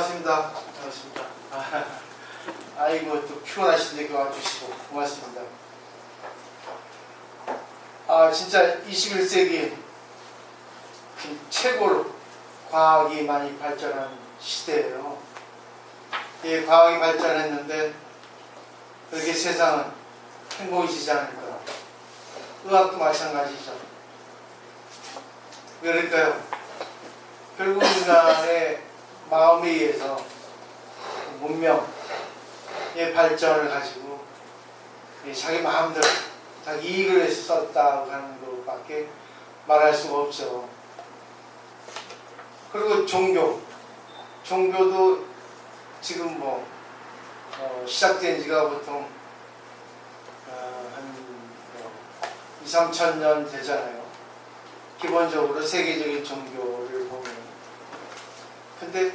반갑습니다. 반갑습니다. 아이고 또 피곤하신데 와주시고 고맙습니다. 진짜 21세기 최고로 과학이 많이 발전한 시대예요. 이 과학이 발전했는데 그렇게 세상은 행복해지지 않을 거라. 의학도 마찬가지죠. 왜 그럴까요? 결국 인간의 마음에 의해서 문명의 발전을 가지고 자기 마음대로 자기 이익을 위해서 썼다고 하는 것밖에 말할 수가 없죠. 그리고 종교도 지금 시작된 지가 보통 한 2,000~3,000 년 되잖아요. 기본적으로 세계적인 종교를 보면. 근데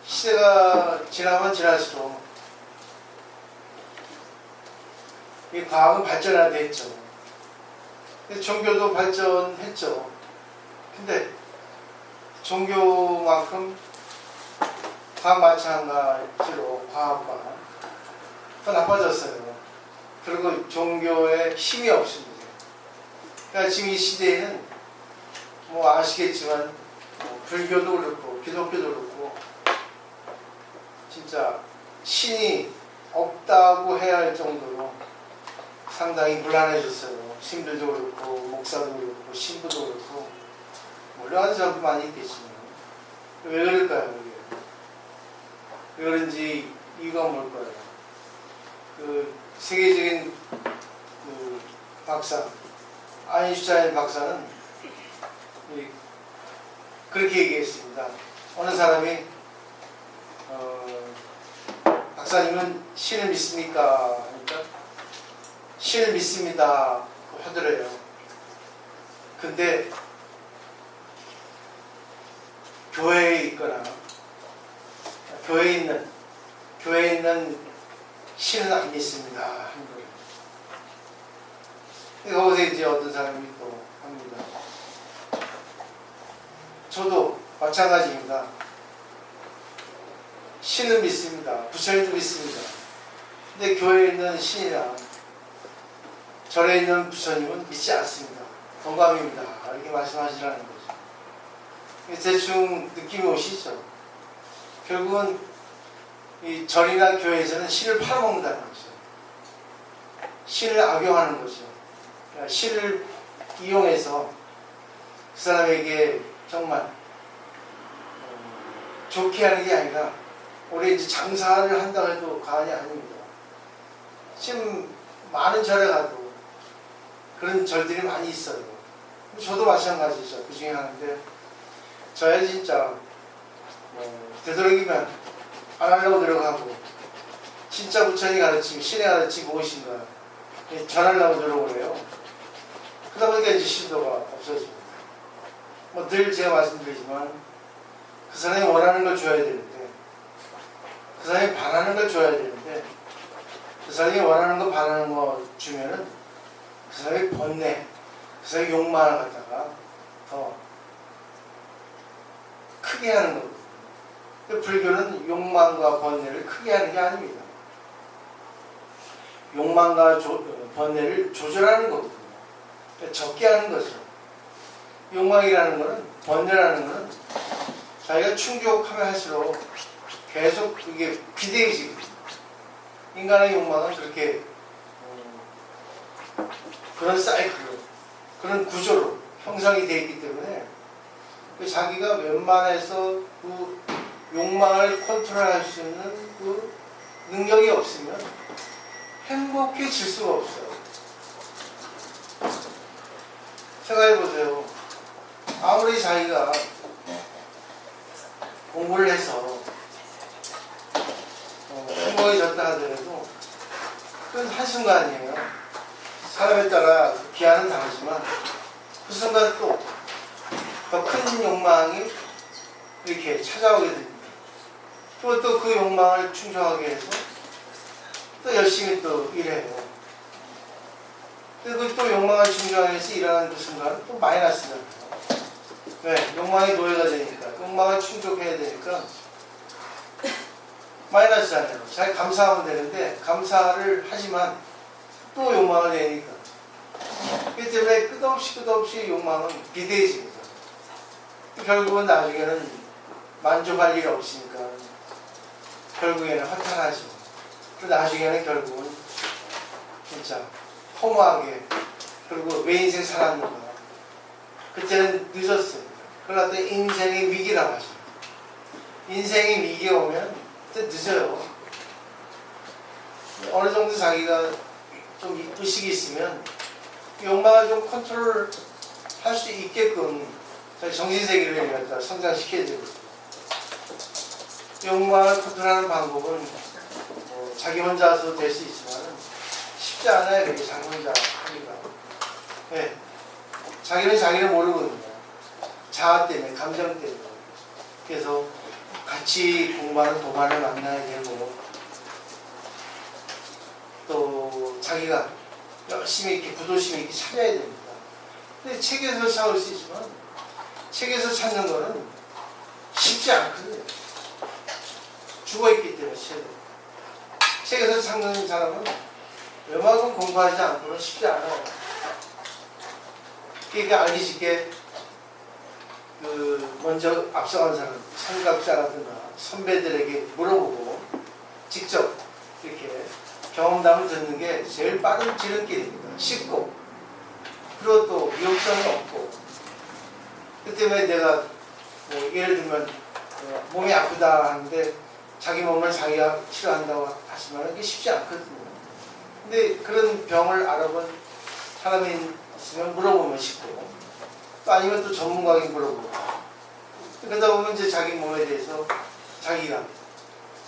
시대가 지나면 지날수록 이 과학은 발전했죠. 종교도 발전했죠. 근데 종교만큼 과학 마찬가지로 과학과 더 나빠졌어요. 그리고 종교에 힘이 없습니다. 그러니까 지금 이 시대에는 아시겠지만 불교도 그렇고 기독교도 그렇고 진짜 신이 없다고 해야 할 정도로 상당히 불안해졌어요. 신들도 그렇고 목사도 그렇고 신부도 그렇고 물론 사람도 많이 있겠지만 왜 그럴까요? 왜 그런지 이유가 뭘까요? 그 세계적인 그 박사 아인슈타인 박사는 그렇게 얘기했습니다. 어느 사람이 박사님은 신을 믿습니까? 하니까 신을 믿습니다 하더래요. 근데 교회에 있거나 교회에 있는 신은 안 믿습니다 하는 거예요. 거기서 이제 어떤 사람이 또 합니다. 저도 마찬가지입니다. 신은 믿습니다. 부처님도 믿습니다. 근데 교회에 있는 신이나 절에 있는 부처님은 믿지 않습니다. 동감입니다. 이렇게 말씀하시라는 거죠. 대충 느낌이 오시죠? 결국은 이 절이나 교회에서는 신을 팔아먹는다는 거죠. 신을 악용하는 거죠. 그러니까 신을 이용해서 그 사람에게 정말 좋게 하는 게 아니라 올해 이제 장사를 한다고 해도 과언이 아닙니다. 지금 많은 절에 가도 그런 절들이 많이 있어요. 저도 마찬가지죠. 그 중에 하나인데 저야 진짜 되도록이면 안 하려고 노력하고 진짜 부처님이 가르치고 신의 가르치고 무엇인가 전하려고 노력을 해요. 그러다 보니까 이제 신도가 없어집니다. 늘 제가 말씀드리지만 그 사람이 원하는 걸 줘야 되는데 그 사람이 바라는 걸 줘야 되는데 그 사람이 원하는 거 바라는 거 주면은 그 사람이 번뇌 그 사람이 욕망을 갖다가 더 크게 하는 거거든요. 불교는 욕망과 번뇌를 크게 하는 게 아닙니다. 욕망과 번뇌를 조절하는 거거든요. 그러니까 적게 하는 거죠. 욕망이라는 거는 번뇌라는 거는 자기가 충족하면 할수록 계속 이게 비대해지거든요. 인간의 욕망은 그렇게 그런 사이클로 그런 구조로 형성이 되어 있기 때문에 자기가 웬만해서 그 욕망을 컨트롤할 수 있는 그 능력이 없으면 행복해질 수가 없어요. 생각해보세요. 아무리 자기가 공부를 해서 행복해졌다 하더라도 그건 한순간이에요. 사람에 따라 기한은 다르지만 그 순간 또 더 큰 욕망이 이렇게 찾아오게 됩니다. 또 그 욕망을 충족하기 위해서 또 열심히 또 일해요. 그 또 욕망을 충족하기 위해서 일하는 그 순간 또 마이너스잖아요. 왜? 욕망이 노예가 되니까 욕망을 충족해야 되니까 마이너스잖아요. 잘 감사하면 되는데 감사를 하지만 또 욕망을 내니까. 그렇기 때문에 끝없이 욕망은 비대해집니다. 결국은 나중에는 만족할 일이 없으니까 결국에는 허탄하죠. 또 나중에는 결국은 진짜 허무하게 그리고 왜 인생 살았는가. 그때는 늦었어요. 그러다 인생의 위기라고 하죠. 인생의 위기가 오면 그때 늦어요. 어느 정도 자기가 좀 의식이 있으면 욕망을 좀 컨트롤 할 수 있게끔 정신세계를 갖다 성장시켜야 되거든요. 욕망을 컨트롤하는 방법은 뭐 자기 혼자서 될 수 있지만 쉽지 않아요. 그게 자기 혼자 하기가. 네. 자기는 자기를 모르거든요. 자아 때문에, 감정 때문에. 그래서 같이 공부하는 동반을 만나야 되고 또 자기가 열심히 이렇게 부도심이 있게 찾아야 됩니다. 근데 책에서 찾을 수 있지만 책에서 찾는 거는 쉽지 않거든요. 죽어있기 때문에 책에서 찾는 사람은 웬만큼 공부하지 않고는 쉽지 않아요. 그러니까 알기 쉽게 먼저 앞서간 사람, 삼각자라든가 선배들에게 물어보고 직접 이렇게 경험담을 듣는 게 제일 빠른 지름길입니다. 쉽고 그리고 또 위험성이 없고. 그 때문에 내가 뭐 예를 들면 몸이 아프다 하는데 자기 몸을 자기가 치료한다고 하시면 그게 쉽지 않거든요. 근데 그런 병을 알아본 사람이 있으면 물어보면 쉽고 또 아니면 또 전문가에게 물어보고 그러다 보면 이제 자기 몸에 대해서 자기가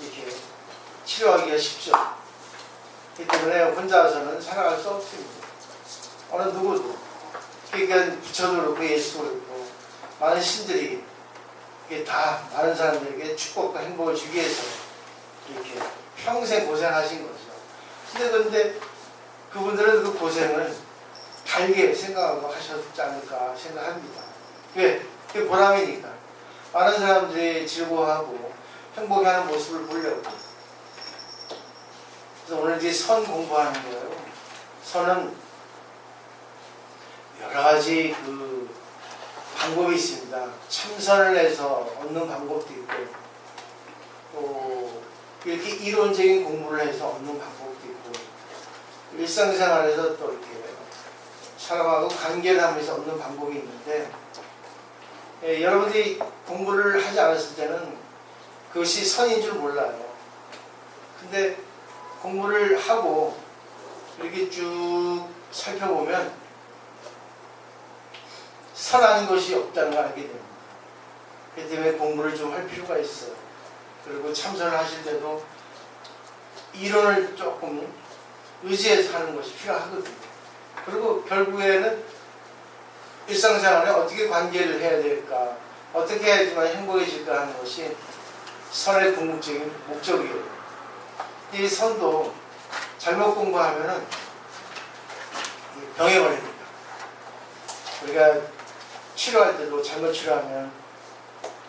이렇게 치료하기가 쉽죠. 그렇기 때문에 혼자서는 살아갈 수 없습니다. 어느 누구도. 그러니까 부처도 그렇고 예수도 그렇고 많은 신들이 이게 다 많은 사람들에게 축복과 행복을 주기 위해서 이렇게 평생 고생하신 거죠. 근데 그분들은 그 고생을 달게 생각하고 하셨지 않을까 생각합니다. 왜? 그게 보람이니까. 많은 사람들이 즐거워하고 행복해하는 모습을 보려고. 그래서 오늘 이제 선 공부하는 거예요. 선은 여러 가지 방법이 있습니다. 참선을 해서 얻는 방법도 있고, 또 이렇게 이론적인 공부를 해서 얻는 방법도 있고, 일상생활에서 또 이렇게 사람하고 관계를 하면서 얻는 방법이 있는데, 여러분들이 공부를 하지 않았을 때는 그것이 선인 줄 몰라요. 근데 공부를 하고 이렇게 쭉 살펴보면 선 아닌 것이 없다는 걸 알게 됩니다. 그렇기 때문에 공부를 좀 할 필요가 있어요. 그리고 참선을 하실 때도 이론을 조금 의지해서 하는 것이 필요하거든요. 그리고 결국에는 일상생활에 어떻게 관계를 해야 될까, 어떻게 해야지만 행복해질까 하는 것이 선의 궁극적인 목적이에요. 이 선도 잘못 공부하면은 병에 걸립니다. 우리가 치료할 때도 잘못 치료하면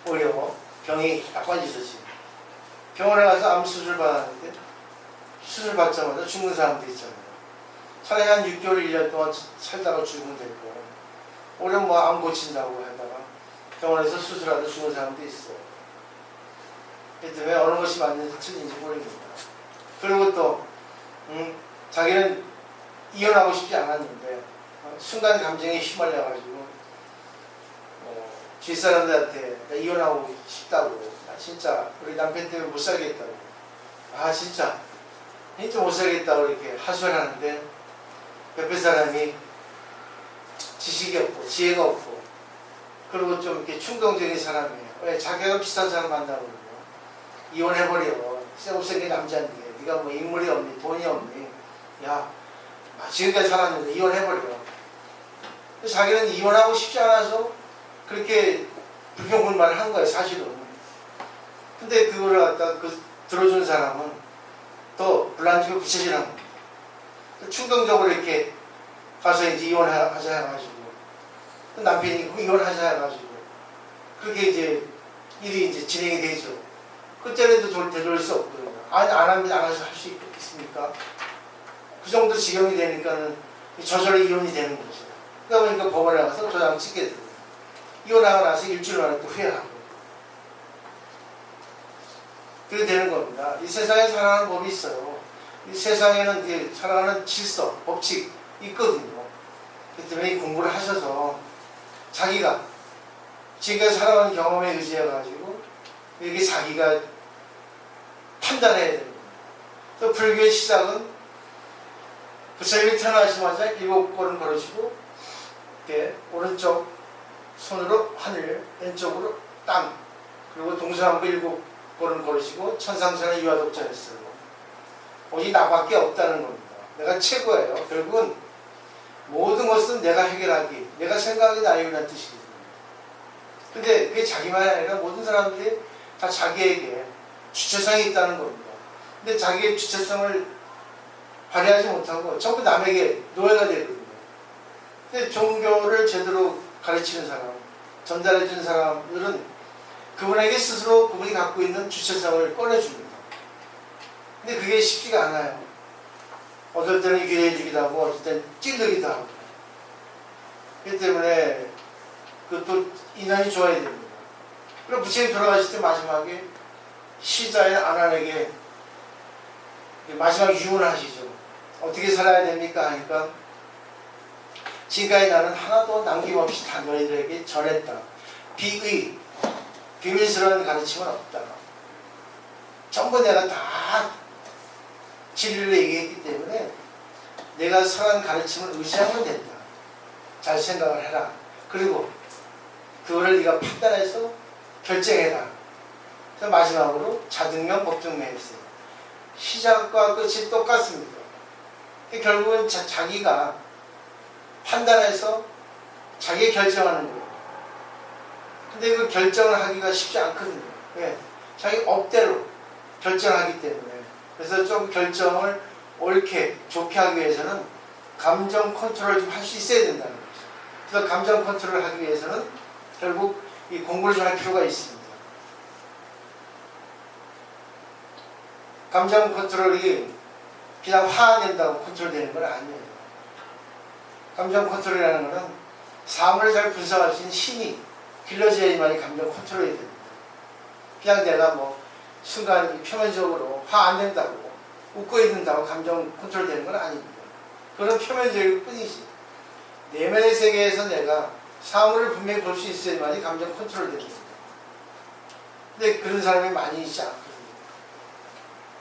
오히려 병이 나빠지듯이. 병원에 가서 암 수술 받았는데 수술 받자마자 죽는 사람도 있잖아요. 차라리 한 6개월, 1년 동안 살다가 죽으면 되고, 오히려 뭐 암 고친다고 하다가 병원에서 수술하다 죽는 사람도 있어요. 그렇기 때문에 어느 것이 맞는지 틀린지 모릅니다. 그리고 또 자기는 이혼하고 싶지 않았는데 순간 감정에 휘말려가지고 주위 사람들한테 나 이혼하고 싶다고, 진짜 우리 남편 때문에 못 살겠다고, 진짜 못 살겠다고 이렇게 하소연 하는데 옆에 사람이 지식이 없고 지혜가 없고 그리고 좀 이렇게 충동적인 사람이에요. 왜? 자기가 비슷한 사람 만나고 이혼해버려. 진짜 못생긴 남자인데 네가 뭐 인물이 없니 돈이 없니, 야 지금까지 살았는데 이혼해버려. 자기는 이혼하고 싶지 않아서 그렇게 불평불만을 한 거예요, 사실은. 근데 그거를 갖다 들어준 사람은 더 불난집에 붙여지는 겁니다. 충동적으로 이렇게 가서 이제 이혼하자 해가지고 남편이 이혼하자 해가지고 그렇게 이제 일이 이제 진행이 되죠. 그때라도 되돌릴 수 없거든요. 아니, 안 하면 안 해서 할 수 있겠습니까? 그 정도 지경이 되니까는 저절로 이혼이 되는 거죠. 그러다 보니까 법원에 가서 도장 찍게 되고, 이혼하고 나서 일주일 만에 또 후회하고. 그렇게 되는 겁니다. 이 세상에 살아가는 법이 있어요. 이 세상에는 살아가는 질서, 법칙이 있거든요. 그렇기 때문에 공부를 하셔서 자기가 지금까지 살아온 경험에 의지해가지고 이렇게 자기가 판단해야 됩니다. 또 불교의 시작은 부처님이 태어나시자마자 7걸음 걸으시고 이렇게 오른쪽 손으로 하늘, 왼쪽으로 땅, 그리고 동서남북 7걸음 걸으시고 천상천하 유아독자였어요. 오직 나밖에 없다는 겁니다. 내가 최고예요. 결국은 모든 것은 내가 해결하기, 내가 생각이 나이라는 뜻이거든요. 근데 그게 자기만이 아니라 모든 사람들이 다 자기에게 주체성이 있다는 겁니다. 근데 자기의 주체성을 발휘하지 못하고 전부 남에게 노예가 되거든요. 근데 종교를 제대로 가르치는 사람, 전달해 주는 사람들은 그분에게 스스로 그분이 갖고 있는 주체성을 꺼내줍니다. 근데 그게 쉽지가 않아요. 어떨 때는 유해해주기도 하고 어떨 때는 찔르기도 하고. 그렇기 때문에 그것도 인연이 좋아야 됩니다. 그럼 부처님 돌아가실 때 마지막에 시자인 아난에게 마지막 유언을 하시죠. 어떻게 살아야 됩니까? 하니까 지금까지 나는 하나도 남김없이 다 너희들에게 전했다. 비의, 비밀스러운 가르침은 없다. 전부 내가 다 진리를 얘기했기 때문에 내가 선한 가르침을 의지하면 된다. 잘 생각을 해라. 그리고 그거를 네가 판단해서 결정해라. 그래서 마지막으로 자등명 법등명 했어요. 시작과 끝이 똑같습니다. 결국은 자기가 판단해서 자기 결정하는 거예요. 근데 그 결정을 하기가 쉽지 않거든요. 왜? 자기 업대로 결정하기 때문에. 그래서 좀 결정을 옳게, 좋게 하기 위해서는 감정 컨트롤을 좀 할 수 있어야 된다는 거죠. 그래서 감정 컨트롤을 하기 위해서는 결국 이 공부를 좀 할 필요가 있습니다. 감정 컨트롤이 그냥 화 안 낸다고 컨트롤되는 건 아니에요. 감정 컨트롤이라는 것은 사물을 잘 분석할 수 있는 힘이 길러져야지만 감정 컨트롤이 됩니다. 그냥 내가 순간 표면적으로 화 안 낸다고 웃고 있는다고 감정 컨트롤 되는 건 아닙니다. 그건 표면적일 뿐이지. 내면의 세계에서 내가 사물을 분명히 볼 수 있어야지만 감정 컨트롤 됩니다. 근데 그런 사람이 많이 있지 않거든요.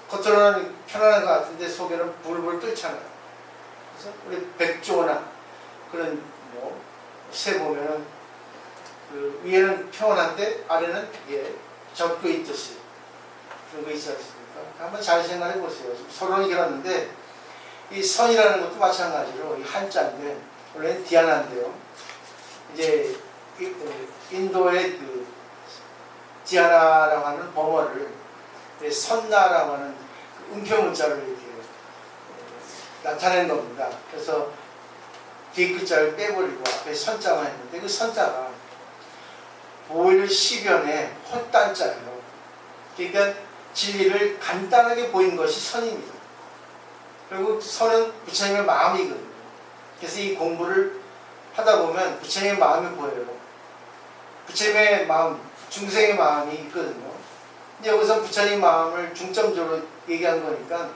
겉으로는 편안한 것 같은데 속에는 불불 끓잖아요. 그래서 우리 백조나 그런 새 보면은 그 위에는 평온한데 아래는 적고 있듯이 그런 거 있지 않습니까? 한번 잘 생각해 보세요. 서론이 길었는데 이 선이라는 것도 마찬가지로 이 한자인데 원래는 디아나인데요. 이제 인도의 그 디아나라고 하는 범어를 선나라고 하는 그 음표문자로 이렇게 나타낸 겁니다. 그래서 뒤 글자를 빼버리고 앞에 선자만 했는데 그 선자가 보일 시변의 헛단자예요. 그러니까 진리를 간단하게 보인 것이 선입니다. 그리고 선은 부처님의 마음이거든요. 그래서 이 공부를 하다 보면 부처님의 마음이 보여요. 부처님의 마음, 중생의 마음이 있거든요. 근데 여기서 부처님 마음을 중점적으로 얘기한 거니까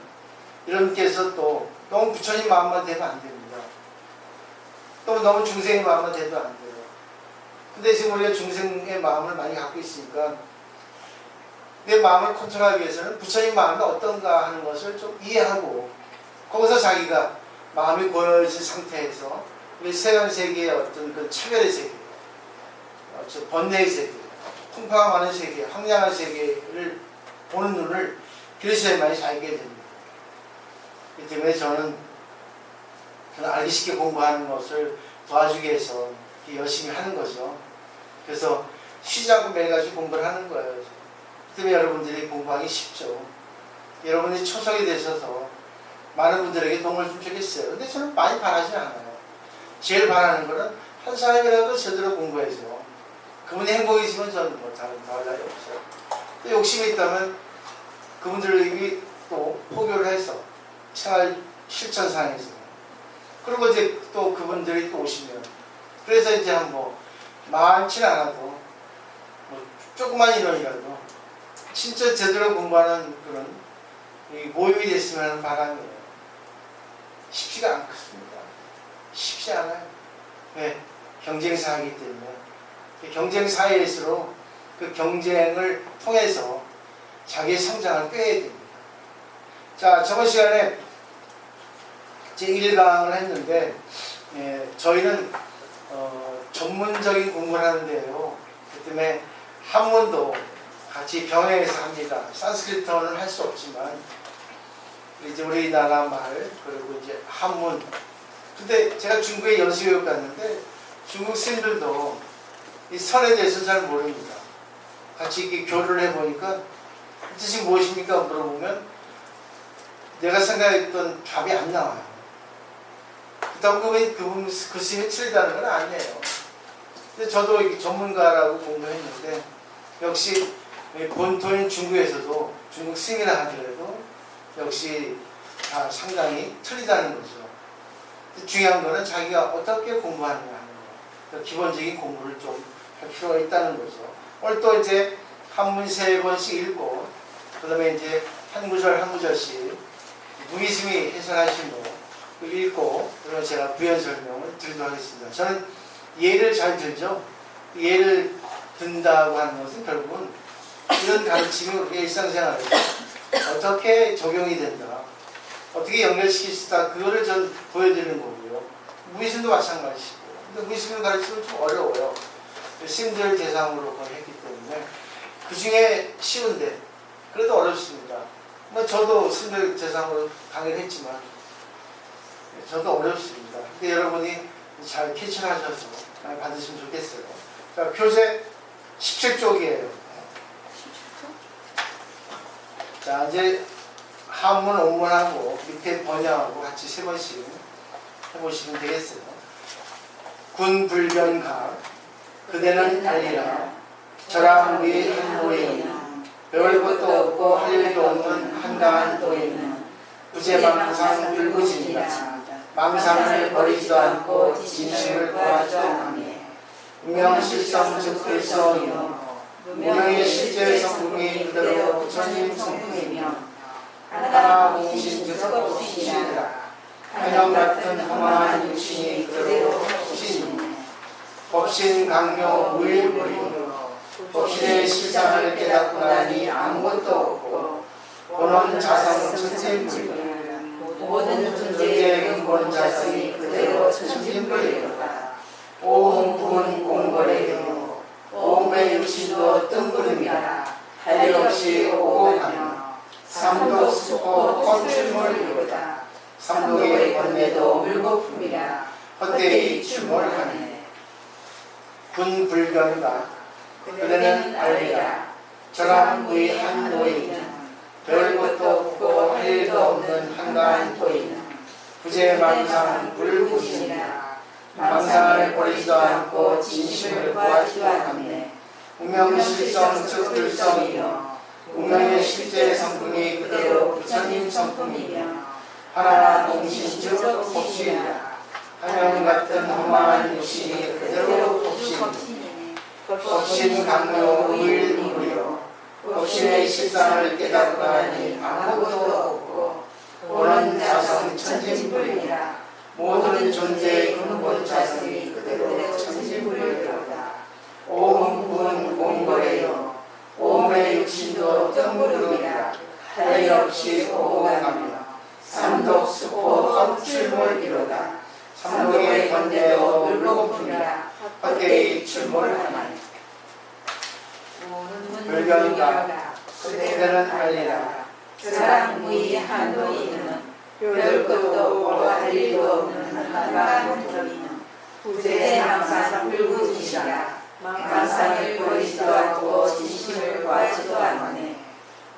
여러분께서 또 너무 부처님 마음만 되면 안 됩니다. 또 너무 중생의 마음만 돼도 안 돼요. 근데 지금 우리가 중생의 마음을 많이 갖고 있으니까 내 마음을 컨트롤하기 위해서는 부처님 마음이 어떤가 하는 것을 좀 이해하고 거기서 자기가 마음이 고여진 상태에서 우리 세간세계의 어떤 그 차별의 세계, 번뇌의 세계, 풍파가 많은 세계, 황량한 세계를 보는 눈을 기르셔야만이 자기게 됩니다. 그 때문에 저는 알기 쉽게 공부하는 것을 도와주기 위해서 열심히 하는 거죠. 그래서 쉬지 않고 매일같이 공부를 하는 거예요. 그 때문에 여러분들이 공부하기 쉽죠. 여러분이 초석이 되셔서 많은 분들에게 도움을 좀 주겠어요. 근데 저는 많이 바라지 않아요. 제일 바라는 거는 한 사람이라도 제대로 공부해서 그분이 행복이지만 저는 다른 나을 날이 없어요. 또 욕심이 있다면 그분들에게 또 포교를 해서 생활 실천상에서 그리고 이제 또 그분들이 또 오시면 그래서 이제 한번 많지는 않아도 뭐 조그만 인원이라도 진짜 제대로 공부하는 그런 모임이 됐으면 하는 바람이에요. 쉽지가 않습니다. 쉽지 않아요. 네, 경쟁사이기 때문에 경쟁사회일수록 그 경쟁을 통해서 자기의 성장을 꾀야 됩니다. 자, 저번 시간에 제 1강을 했는데 저희는 전문적인 공부를 하는데요. 그 때문에 한문도 같이 병행해서 합니다. 산스크리트어는 할 수 없지만 이제 우리나라 말 그리고 이제 한문. 근데 제가 중국에 연수교육 갔는데 중국 스님들도 이 선에 대해서 잘 모릅니다. 같이 이렇게 교류를 해보니까 뜻이 무엇입니까? 물어보면 내가 생각했던 답이 안 나와요. 그렇다고 그 스님이 틀리다는 건 아니에요. 근데 저도 이렇게 전문가라고 공부했는데 역시 본토인 중국에서도 중국 스님이라 하더라도 역시 다 상당히 틀리다는 거죠. 중요한 거는 자기가 어떻게 공부하느냐 하는 거. 기본적인 공부를 좀 할 필요가 있다는 거죠. 오늘 또 이제 한문 3번씩 읽고 그 다음에 이제 한 구절 한 구절씩 무의심히 해석하신 거 읽고 그러면 제가 부연 설명을 드리도록 하겠습니다. 저는 예를 잘 들죠. 예를 든다고 하는 것은 결국은 이런 가르침이 우리가 일상생활에서 어떻게 적용이 된다, 어떻게 연결시킬 수 있다, 그거를 전 보여드리는 거고요. 무의심도 마찬가지고. 근데 무의심을 가르치면 좀 어려워요. 스님들 대상으로 거의 했기 때문에 그 중에 쉬운데 그래도 어렵습니다. 뭐 저도 스님들 대상으로 강의를 했지만 저도 어렵습니다. 근데 여러분이 잘 캐치를 하셔서 많이 받으시면 좋겠어요. 자, 교재 17쪽이에요. 자, 이제 한문, 온문하고 밑에 번역하고 같이 3번씩 해보시면 되겠어요. 군불변가 그대는 알리라 저랑의 한도에는 배울 것도 없고 할 일도 없는 한가한 도에는 부재망상 불구진이다. 망상을 버리지도 않고 진심을 구하지도 않으며 운명실성 즉 불성이요 무명의 실제 성품이 그대로 부처님 성품이며 하나 공신 즉 법신이라 한영 같은 험한 육신이 그대로 법신이며 법신 강요 무일무리로 법신의 실상을 깨닫고 나니 아무것도 없고 본원 자성 천진불이라 모든 존재의 근본 자성이 그대로 천진불이로다. 오음 부은 공거래요 오음의 육신도 뜬구름이라 할 일 없이 오고 가며 삼독 수고 헛출몰이로다. 삼독의 번뇌도 물거품이라 헛되이 출몰하네. 군불변가 그대는 알리라 저랑의 한도에는 별 것도 없고 할 일도 없는 한가한 도에는 부재망상 불구진이라 망상을 버리지도 않고 진심을 구하지도 않네. 운명실성 즉 불성이요 운명의 실제 성품이 그대로 부처님 성품이며 하나 동신 즉 법신이라 한영 같은 험한 육신이 그대로 법신이니 법신 강요 무일무리요 법신의 실상을 깨닫고 하니 아무것도 없고 본원 자성 천진불이라 모든 존재의 근본 자성이 그대로 천진불이로다. 오음 부은 공거래요 오음의 육신도 뜬구름이라 할 일 없이 오고 가며 삼독 수포 헛출몰이로다. 삼독의 번뇌도 물거품이라 헛되이 출몰하나니. 불변가 그대는 알리라 저랑의 한도에는 별 것도 없고 할 일도 없는 한가한 도에는 부재망상 불구진이라 망상을 버리지도 않고 진심을 구하지도 않네.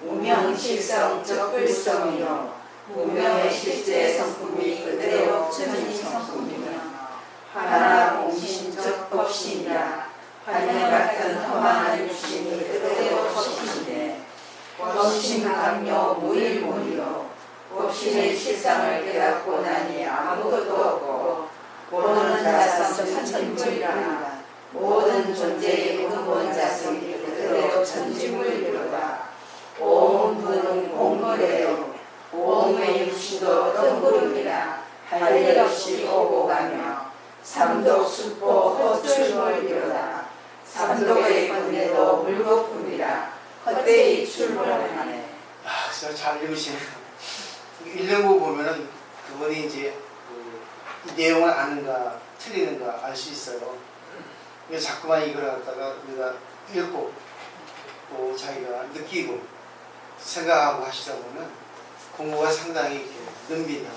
운명실성 즉 불성이요 무명의 실제 성품이 그대로 천인 성품이며 하나 공신 즉 법신이라 한영 같은 험한 육신이 그대로 법신인데 원심 강요 무일문이요 없신의 실상을 깨닫고 나니 아무것도 없고 보는 자성 천지물이라 모든 존재의 근본 자성이 그대로 천지물이로다. 오음분은 공물에요 오음의 육신도 뜬구름이라 할 일 없이 오고 가며 삼독 수포 허출물이로다. 삼독의 건네도 물거품이라 헛되이 출몰하네. 아, 진짜 잘 읽으시네요. 읽는 거 보면은 그분이 이제 이 내용을 아는가 틀리는가 알 수 있어요. 그래서 자꾸만 이걸 갖다가 우리가 읽고 또 자기가 느끼고 생각하고 하시다 보면 공부가 상당히 이렇게 늡니다.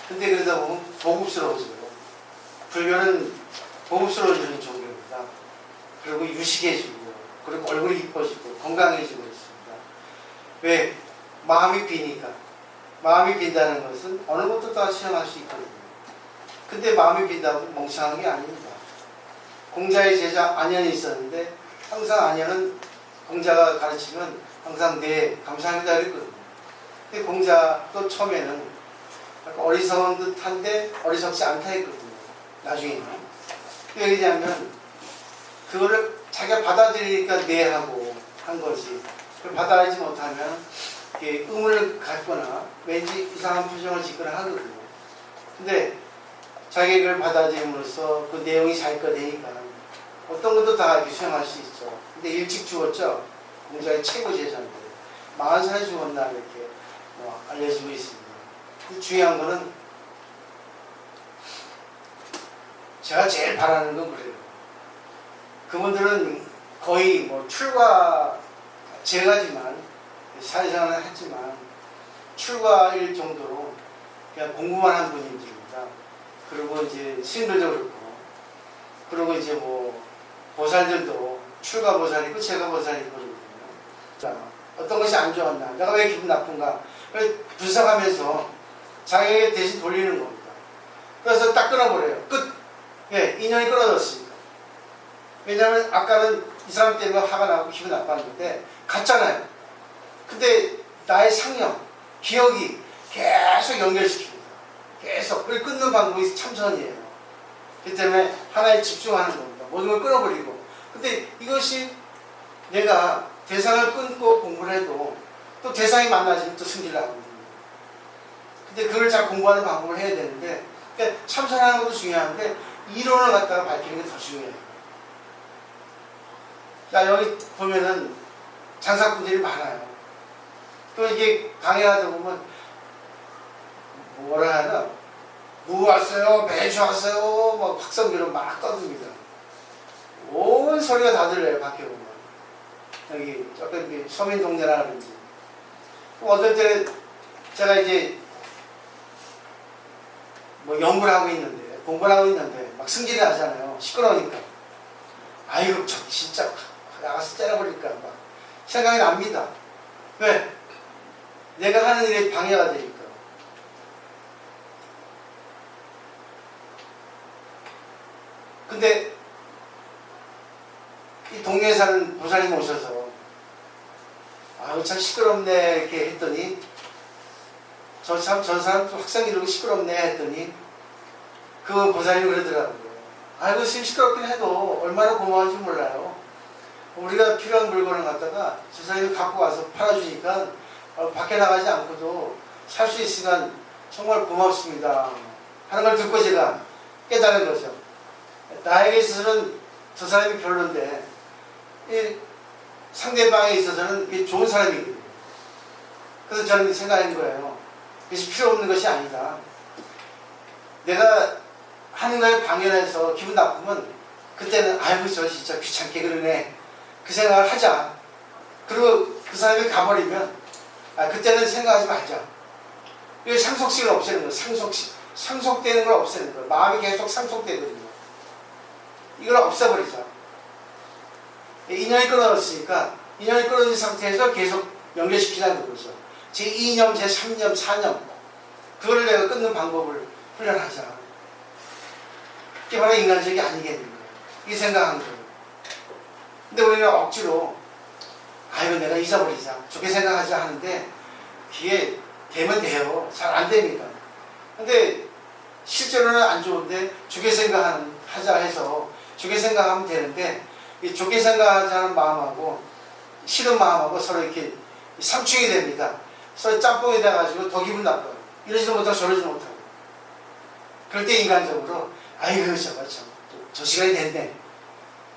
근데 그러다 보면 보급스러워져요. 불교는 보급스러워지는 종교입니다. 그리고 유식해지고 그리고 얼굴이 이뻐지고 건강해지고 있습니다. 왜? 마음이 비니까. 마음이 빈다는 것은 어느 것도 다 시험할 수 있거든요. 근데 마음이 빈다고 멍청한 게 아닙니다. 공자의 제자 안현이 있었는데 항상 안현은 공자가 가르치면 항상 네 감사합니다 그랬거든요. 근데 공자도 처음에는 약간 어리석은 듯한데 어리석지 않다 했거든요. 나중에는. 왜 그러냐면 그거를 자기가 받아들이니까 네 하고 한 거지. 그걸 받아들이지 못하면 이렇게 의문을 갖거나 왠지 이상한 표정을 짓거나 하거든요. 근데 자기가 그걸 받아들임으로써 그 내용이 자기가 되니까 어떤 것도 다 이렇게 수행할 수 있죠. 근데 일찍 죽었죠. 공자의 최고 제자인데 40살에 죽었나 이렇게 알려지고 있습니다. 중요한 거는 제가 제일 바라는 건 그래요. 그분들은 거의 뭐 출가 제가지만 사회생활을 했지만 출가일 정도로 그냥 공부만 한 분들입니다. 그리고 이제 스님들도 그렇고 그리고 이제 뭐 보살들도 출가 보살이고 제가 보살이고 그러거든요. 어떤 것이 안 좋았나, 내가 왜 기분 나쁜가 분석하면서 자기에게 대신 돌리는 겁니다. 그래서 딱 끊어버려요. 끝. 예, 인연이 끊어졌습니다. 왜냐하면 아까는 이 사람 때문에 화가 나고 기분 나빴는데 갔잖아요. 근데 나의 상념, 기억이 계속 연결시킵니다. 계속. 그걸 끊는 방법이 참선이에요. 그렇기 때문에 하나에 집중하는 겁니다. 모든 걸 끊어버리고. 근데 이것이 내가 대상을 끊고 공부를 해도 또 대상이 만나지면 또 승리를 하거든요. 근데 그걸 잘 공부하는 방법을 해야 되는데 그러니까 참선하는 것도 중요한데 이론을 갖다가 밝히는 게 더 중요해요. 자, 여기 보면은 장사꾼들이 많아요. 또 이게 강의하다 보면 뭐라 하나 무 왔어요, 매주 왔어요, 막 확성기로 막 떠듭니다. 온 소리가 다 들려요. 밖에 보면 여기 조금 서민 동네라 그런지. 어떨 때 제가 이제 뭐 연구를 하고 있는데 공부를 하고 있는데 막 승질이 나잖아요. 시끄러우니까. 아이고 저 진짜 나가서 때려버릴까 막 생각이 납니다. 왜? 내가 하는 일에 방해가 되니까. 근데 이 동네에 사는 보살님 오셔서 아유 참 시끄럽네 이렇게 했더니 저 사람 확성이 이러고 시끄럽네 했더니 그 보살님이 그러더라고요. 아이고 지금 시끄럽긴 해도 얼마나 고마운지 몰라요. 우리가 필요한 물건을 갖다가 저 사람이 갖고 와서 팔아주니까 밖에 나가지 않고도 살 수 있으니까 정말 고맙습니다 하는 걸 듣고 제가 깨달은 거죠. 나에게 있어서는 저 사람이 별론데 이 상대방에 있어서는 그게 좋은 사람이거든요. 그래서 저는 생각한 거예요. 그것이 필요 없는 것이 아니다. 내가 하는 거에 방해해서 기분 나쁘면 그때는 아이고 저 진짜 귀찮게 그러네 그 생각을 하자. 그리고 그 사람이 가버리면 그때는 생각하지 말자. 이게 상속식을 없애는 거예요. 상속되는 걸 없애는 거예요. 마음이 계속 상속되거든요. 이걸 없애버리자. 인연이 끊어졌으니까 인연이 끊어진 상태에서 계속 연결시키자는 거죠. 제2념, 제3념, 4념 그거를 내가 끊는 방법을 훈련하자. 이게 바로 인간적이 아니겠는가. 이 생각한 거예요. 근데 우리는 억지로 아이고 내가 잊어버리자 좋게 생각하자 하는데 그게 되면 돼요. 잘 안 됩니다. 근데 실제로는 안 좋은데 좋게 생각하자 해서 좋게 생각하면 되는데 이 좋게 생각하자는 마음하고 싫은 마음하고 서로 이렇게 상충이 됩니다. 서로 짬뽕이 돼가지고 더 기분 나빠요. 이러지도 못하고 저러지도 못하고. 그럴 때 인간적으로 아이고 저 시간이 됐네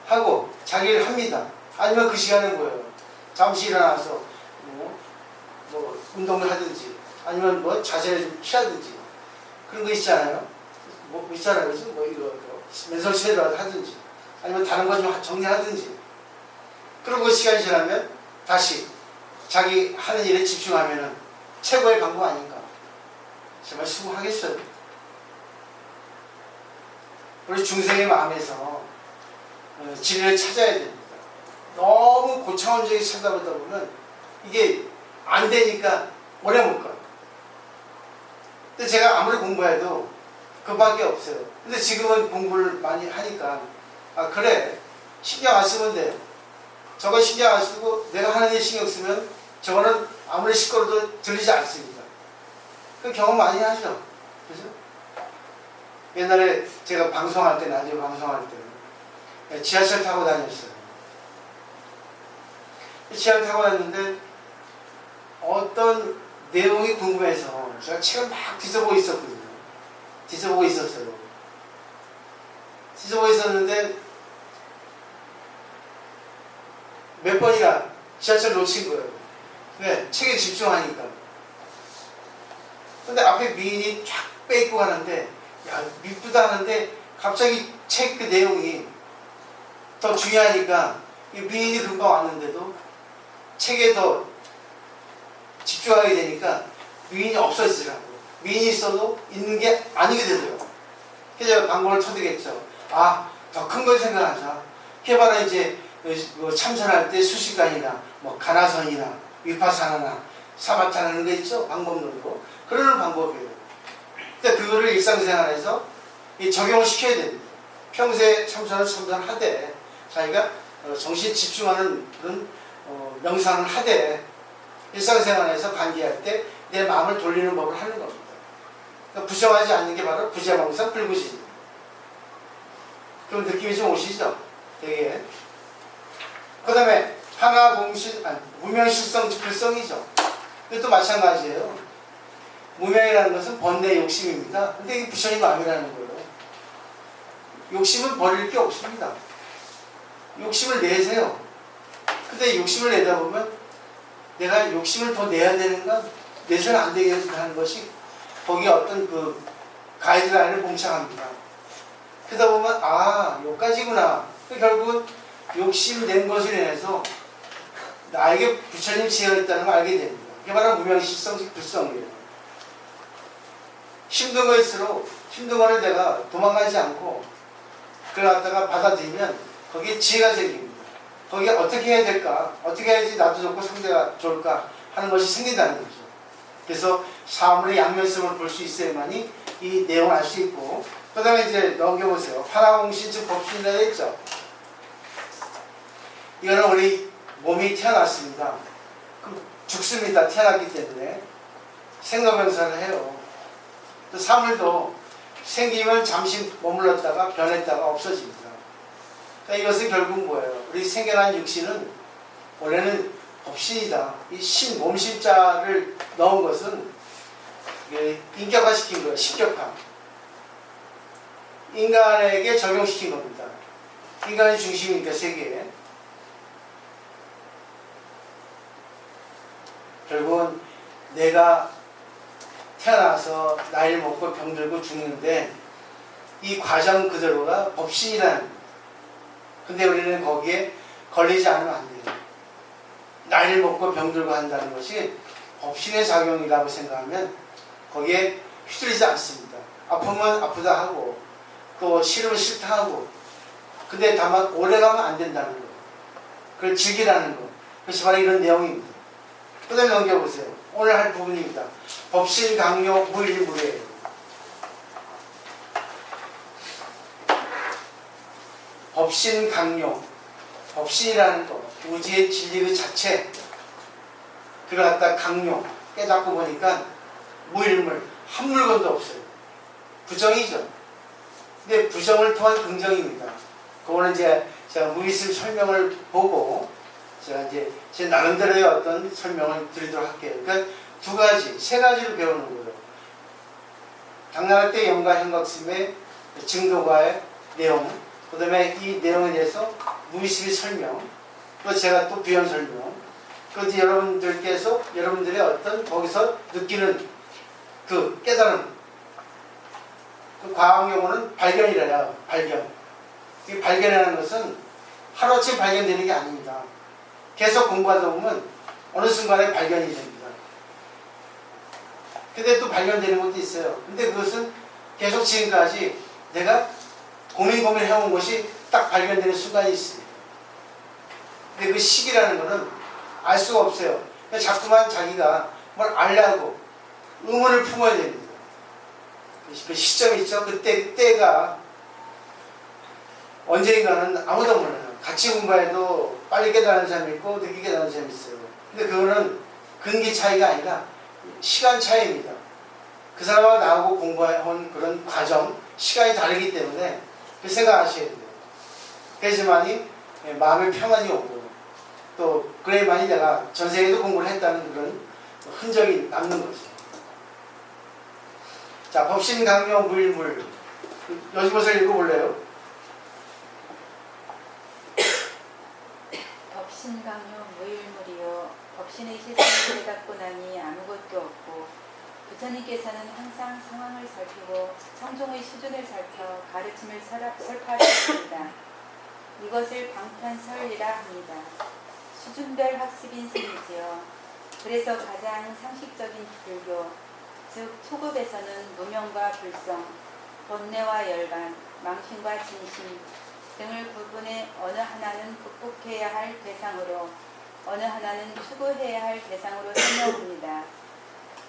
하고 자기를 합니다. 아니면 그 시간은 뭐예요? 잠시 일어나서 뭐 운동을 하든지 아니면 뭐 자세를 좀 취하든지 그런 거 있잖아요. 뭐 있잖아요. 그죠? 뭐 이거 맨손치레라도 하든지 아니면 다른 거 좀 정리하든지 그리고 그 시간이 지나면 다시 자기 하는 일에 집중하면은 최고의 방법 아닌가. 정말 수고하겠어요. 우리 중생의 마음에서 진리를 찾아야 됩니다. 너무 고차원적인 찾아보다 보면 이게 안 되니까 오래 못 가요. 근데 제가 아무리 공부해도 그밖에 없어요. 근데 지금은 공부를 많이 하니까 아 그래 신경 안 쓰면 돼. 저거 신경 안 쓰고 내가 하는 일 신경 쓰면 저거는 아무리 시끄러워도 들리지 않습니다. 그 경험 많이 하죠. 그죠? 옛날에 제가 방송할 때 라디오 방송할 때 지하철 타고 다녔어요. 지하철 타고 다녔는데 어떤 내용이 궁금해서 제가 책을 막 뒤져보고 있었거든요. 뒤져보고 있었어요. 뒤져보고 있었는데 몇 번이나 지하철 놓친 거예요. 왜? 책에 집중하니까. 근데 앞에 미인이 쫙 빼입고 가는데 야 이쁘다 하는데 갑자기 책 그 내용이 더 중요하니까 이 미인이 금방 왔는데도 책에 더 집중하게 되니까 미인이 없어지더라고요. 미인이 있어도 있는 게 아니게 되더라고요. 그래서 제가 방법을 터득했죠. 아, 더 큰 걸 생각하자. 그게 바로 이제 참선할 때 수시간이나 뭐 가나선이나 위파사나나 사마타나 이런 거 있죠. 방법론으로. 그런 방법이에요. 근데 그거를 일상생활에서 적용을 시켜야 됩니다. 평소에 참선을 하되 자기가 정신 집중하는 그런 명상을 하되 일상생활에서 관계할 때 내 마음을 돌리는 법을 하는 겁니다. 그러니까 부정하지 않는 게 바로 부재망상 불구진입니다. 좀 느낌이 좀 오시죠? 되게. 그 다음에 무명실성 즉불성이죠. 이것도 마찬가지예요. 무명이라는 것은 번뇌 욕심입니다. 근데 이게 부처님 마음이라는 거예요. 욕심은 버릴 게 없습니다. 욕심을 내세요. 근데 욕심을 내다 보면 내가 욕심을 더 내야 되는가? 내서는 안 되게 하는 것이 거기에 어떤 그 가이드라인을 봉착합니다. 그러다 보면 아, 여기까지구나. 결국은 욕심 낸 것을 인해서 나에게 부처님 지혜가 있다는 걸 알게 됩니다. 이게 바로 무명실성식 불성이에요. 힘든 거일수록 힘든 거를 내가 도망가지 않고 그걸 갖다가 받아들이면 거기에 지혜가 생깁니다. 거기에 어떻게 해야 될까? 어떻게 해야지 나도 좋고 상대가 좋을까? 하는 것이 생긴다는 거죠. 그래서 사물의 양면성을 볼 수 있어야만이 이 내용을 알 수 있고 그 다음에 이제 넘겨보세요. 파라공신 즉 법신이라 했죠. 이거는 우리 몸이 태어났습니다. 죽습니다. 태어났기 때문에 생로병사를 해요. 또 사물도 생기면 잠시 머물렀다가 변했다가 없어집니다. 그러니까 이것은 결국 뭐예요? 우리 생겨난 육신은 원래는 법신이다. 이 몸신자를 넣은 것은 인격화시킨 거예요. 신격화. 인간에게 적용시킨 겁니다. 인간의 중심이니까 세계에. 결국은 내가 태어나서 나이를 먹고 병들고 죽는데 이 과정 그대로가 법신이라는. 근데 우리는 거기에 걸리지 않으면 안 돼요. 나이를 먹고 병들고 한다는 것이 법신의 작용이라고 생각하면 거기에 휘둘리지 않습니다. 아프면 아프다 하고 또 싫으면 싫다 하고 근데 다만 오래가면 안 된다는 거. 그걸 즐기라는 거. 그것이 바로 이런 내용입니다. 그 다음에 넘겨보세요. 오늘 할 부분입니다. 법신 강요 무일무례예요. 법신 강요. 법신이라는 거, 우주의 진리 그 자체, 그걸 갖다 강요, 깨닫고 보니까 무일물, 한 물건도 없어요. 부정이죠. 근데 부정을 통한 긍정입니다. 그거는 이제 제가 무의식 설명을 보고 제가 이제 제 나름대로의 어떤 설명을 드리도록 할게요. 그러니까 두 가지, 세 가지를 배우는 거예요. 당나라 때 영가 현각스님의 증도가의 내용, 그 다음에 이 내용에 대해서 무의식의 설명, 또 제가 또 부연 설명, 그것도 여러분들께서 여러분들의 어떤 거기서 느끼는 그 깨달음, 그 과학 용어는 발견이래요. 발견. 이 발견이라는 것은 하루아침에 발견되는 게 아닙니다. 계속 공부하다 보면 어느 순간에 발견이 됩니다. 근데 또 발견되는 것도 있어요. 근데 그것은 계속 지금까지 내가 고민해온 것이 딱 발견되는 순간이 있습니다. 근데 그 시기라는 거는 알 수가 없어요. 자꾸만 자기가 뭘 알려고 의문을 품어야 됩니다. 그 시점이 있죠. 그때가 언제인가는 아무도 몰라요. 같이 공부해도 빨리 깨달은 사람이 있고 늦게 깨달은 사람이 있어요. 근데 그거는 근기 차이가 아니라 시간 차이입니다. 그 사람하고 나하고 공부해온 그런 과정, 시간이 다르기 때문에 그 생각하셔야 돼요. 그래야지만이 마음의 평안이 오고 또 그래야만이 내가 전 세계에도 공부를 했다는 그런 흔적이 남는 거죠. 자, 법신 강요 무일물. 여기서부터 읽어볼래요? 법신강요 무일물이요 법신의 실상을 깨닫고 나니 아무것도 없고 부처님께서는 항상 상황을 살피고 청종의 수준을 살펴 가르침을 설파하셨습니다. 이것을 방편설이라 합니다. 수준별 학습인 셈이지요. 그래서 가장 상식적인 불교, 즉 초급에서는 무명과 불성, 번뇌와 열반, 망신과 진심 등을 구분해 어느 하나는 극복해야 할 대상으로 어느 하나는 추구해야 할 대상으로 설명합니다.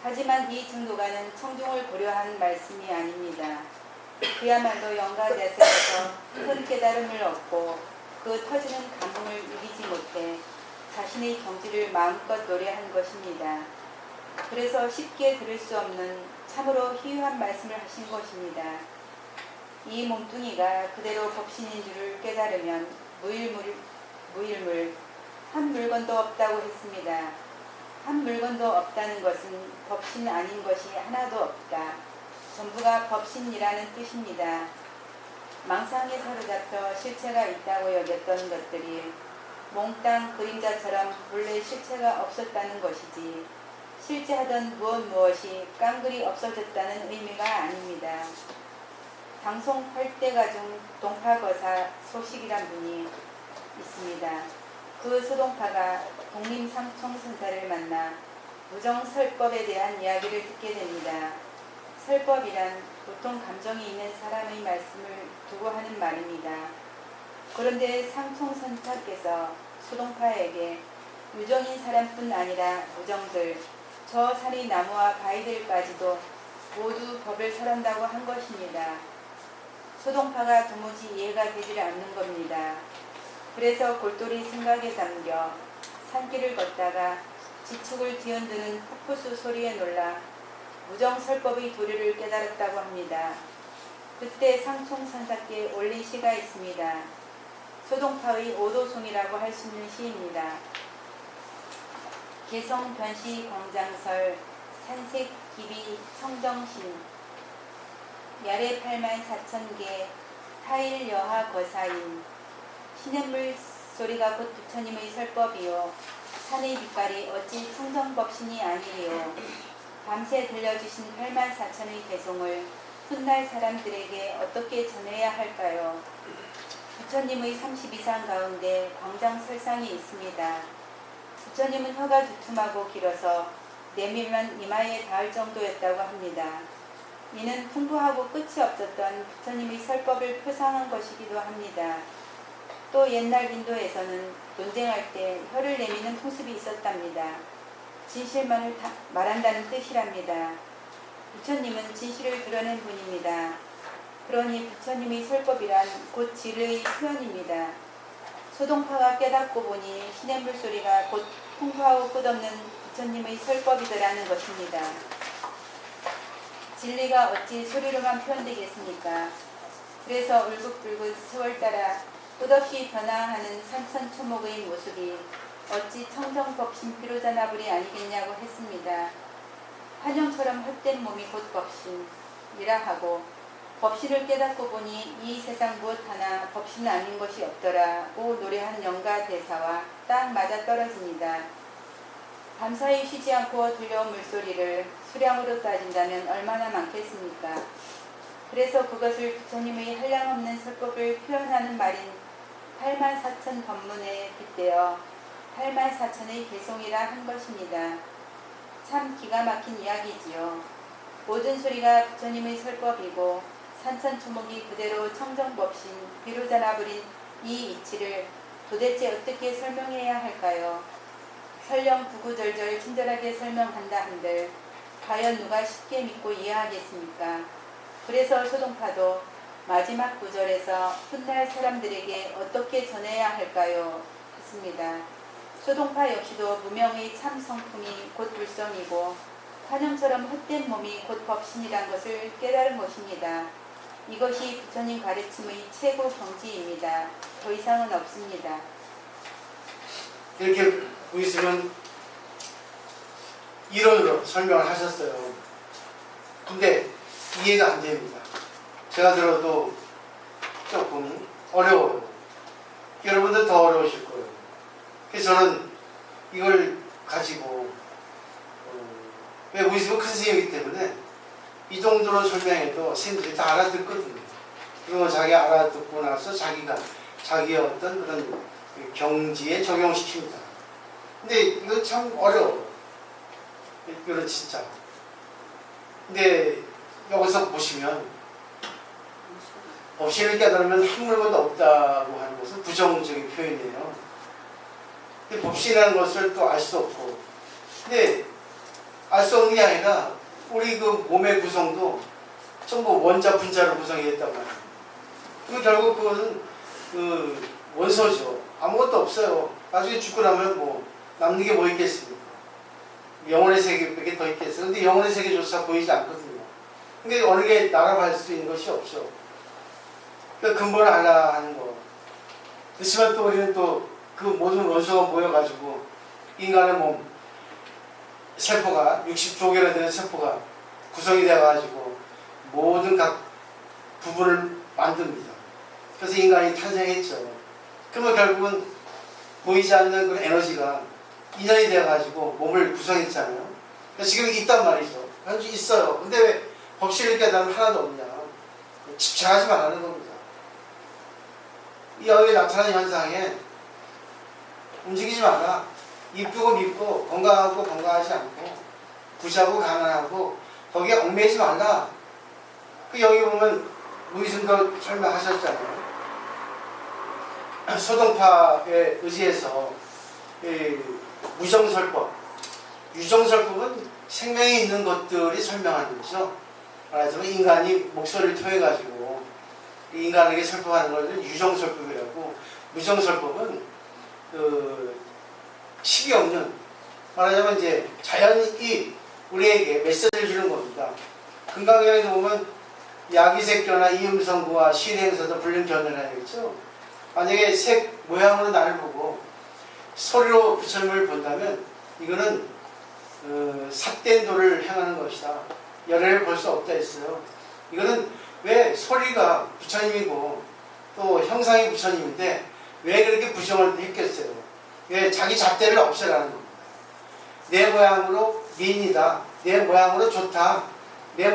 하지만 이 증도가는 청중을 고려한 말씀이 아닙니다. 그야말로 영가대세에서 큰 깨달음을 얻고 그 터지는 감흥을 이기지 못해 자신의 경지를 마음껏 노래한 것입니다. 그래서 쉽게 들을 수 없는 참으로 희유한 말씀을 하신 것입니다. 이 몸뚱이가 그대로 법신인 줄을 깨달으면 무일물 한 물건도 없다고 했습니다. 한 물건도 없다는 것은 법신 아닌 것이 하나도 없다. 전부가 법신이라는 뜻입니다. 망상에 사로잡혀 실체가 있다고 여겼던 것들이 몽땅 그림자처럼 본래 실체가 없었다는 것이지 실제 하던 무엇이 깡그리 없어졌다는 의미가 아닙니다. 방송 8대가 중 동파거사 소식이란 분이 있습니다. 그 소동파가 독림상총선사를 만나 무정설법에 대한 이야기를 듣게 됩니다. 설법이란 보통 감정이 있는 사람의 말씀을 두고 하는 말입니다. 그런데 상총선사께서 소동파에게 유정인 사람뿐 아니라 무정들, 저 산의 나무와 바위들까지도 모두 법을 설한다고 한 것입니다. 소동파가 도무지 이해가 되질 않는 겁니다. 그래서 골똘히 생각에 잠겨 산길을 걷다가 지축을 뒤흔드는 폭포수 소리에 놀라 무정설법의 도리를 깨달았다고 합니다. 그때 상총선사께 올린 시가 있습니다. 소동파의 오도송이라고 할 수 있는 시입니다. 개성 변시 광장설 산색 기비 청정신 야래 84,000개 타일 여하 거사인 시냇물 소리가 곧 부처님의 설법이요 산의 빛깔이 어찌 청정법신이 아니리요 밤새 들려주신 84,000의 개송을 훗날 사람들에게 어떻게 전해야 할까요? 부처님의 32상 가운데 광장설상이 있습니다. 부처님은 혀가 두툼하고 길어서 내밀면 이마에 닿을 정도였다고 합니다. 이는 풍부하고 끝이 없었던 부처님의 설법을 표상한 것이기도 합니다. 또 옛날 인도에서는 논쟁할 때 혀를 내미는 풍습이 있었답니다. 진실만을 말한다는 뜻이랍니다. 부처님은 진실을 드러낸 분입니다. 그러니 부처님의 설법이란 곧 진리의 표현입니다. 소동파가 깨닫고 보니 신의 물소리가 곧 풍파하고 끝없는 부처님의 설법이더라는 것입니다. 진리가 어찌 소리로만 표현되겠습니까? 그래서 울긋불긋 세월 따라 끝없이 변화하는 산천초목의 모습이 어찌 청정법신 비로자나불이 아니겠냐고 했습니다. 환영처럼 헛된 몸이 곧 법신이라 하고 법신을 깨닫고 보니 이 세상 무엇 하나 법신 아닌 것이 없더라고 노래한 영가 대사와 딱 맞아 떨어집니다. 밤사이 쉬지 않고 들려온 물소리를 수량으로 따진다면 얼마나 많겠습니까? 그래서 그것을 부처님의 한량없는 설법을 표현하는 말인 84,000 법문에 빗대어 84,000의 개송이라 한 것입니다. 참 기가 막힌 이야기지요. 모든 소리가 부처님의 설법이고 산천초목이 그대로 청정법신 비로자나불인 이 이치를 도대체 어떻게 설명해야 할까요? 설령 구구절절 친절하게 설명한다 한들 과연 누가 쉽게 믿고 이해하겠습니까? 그래서 소동파도 마지막 구절에서 훗날 사람들에게 어떻게 전해야 할까요? 했습니다. 소동파 역시도 무명의 참 성품이 곧 불성이고 환영처럼 헛된 몸이 곧 법신이란 것을 깨달은 것입니다. 이것이 부처님 가르침의 최고 경지입니다. 더 이상은 없습니다. 이렇게 보이시면 이론으로 설명을 하셨어요. 근데 이해가 안 됩니다. 제가 들어도 조금 어려워요. 여러분들 더 어려우실 거예요. 그래서 저는 이걸 가지고 왜 보이시면 큰 스님이기 때문에 이 정도로 설명해도 스님들이 다 알아듣거든요. 그리고 자기 알아듣고 나서 자기의 어떤 그런 경지에 적용시킵니다. 근데 이거 참 어려워요. 이거는 진짜. 근데 여기서 보시면 법신을 깨달으면 한 물건도 없다고 하는 것은 부정적인 표현이에요. 근데 법신이라는 것을 또 알 수 없고, 근데 알 수 없는 게 아니라 우리 그 몸의 구성도 전부 원자, 분자로 구성이 됐단 말이에요. 그 결국 그것은 그 원소죠. 아무것도 없어요. 나중에 죽고 나면 뭐 남는 게 뭐 있겠습니까? 영혼의 세계밖에 더 있겠어요. 근데 영혼의 세계조차 보이지 않거든요. 근데 어느 게 날아갈 수 있는 것이 없죠. 그 근본을 알아야 하는 거. 그렇지만 또 우리는 또 그 모든 원소가 모여가지고 인간의 몸, 세포가 60조 개나 되는 세포가 구성이 돼가지고 모든 각 부분을 만듭니다. 그래서 인간이 탄생했죠. 그러면 결국은 보이지 않는 그 에너지가 인연이 돼가지고 몸을 구성했잖아요. 그래서 지금 있단 말이죠. 현재 있어요. 근데 왜 법신을 깨달으면 하나도 없냐. 집착하지 말라는 겁니다. 이 여기 나타나는 현상에 움직이지 마라. 이쁘고 밉고 건강하고 건강하지 않고 부자고 가난하고 거기에 얽매이지 말라. 그 여기 보면 무이승도 설명하셨잖아요. 소동파에 의지해서 무정설법, 유정설법은 생명이 있는 것들이 설명하는 거죠. 말하자면 인간이 목소리를 통해 가지고 인간에게 설법하는 것을 유정설법이라고, 무정설법은 그 식이 없는, 말하자면 이제 자연이 우리에게 메시지를 주는 겁니다. 금강경에도 보면 야기색교나 이음성구와 신행서도 불륜 견해라겠죠. 만약에 색 모양으로 나를 보고 소리로 부처님을 본다면 이거는 삿된 도를 행하는 것이다. 열애를 볼 수 없다 했어요. 이거는 왜 소리가 부처님이고 또 형상이 부처님인데 왜 그렇게 부정을 했겠어요? 왜 자기 잣대를 없애라는 겁니다. 내 모양으로 미인이다. 내 모양으로 좋다. 내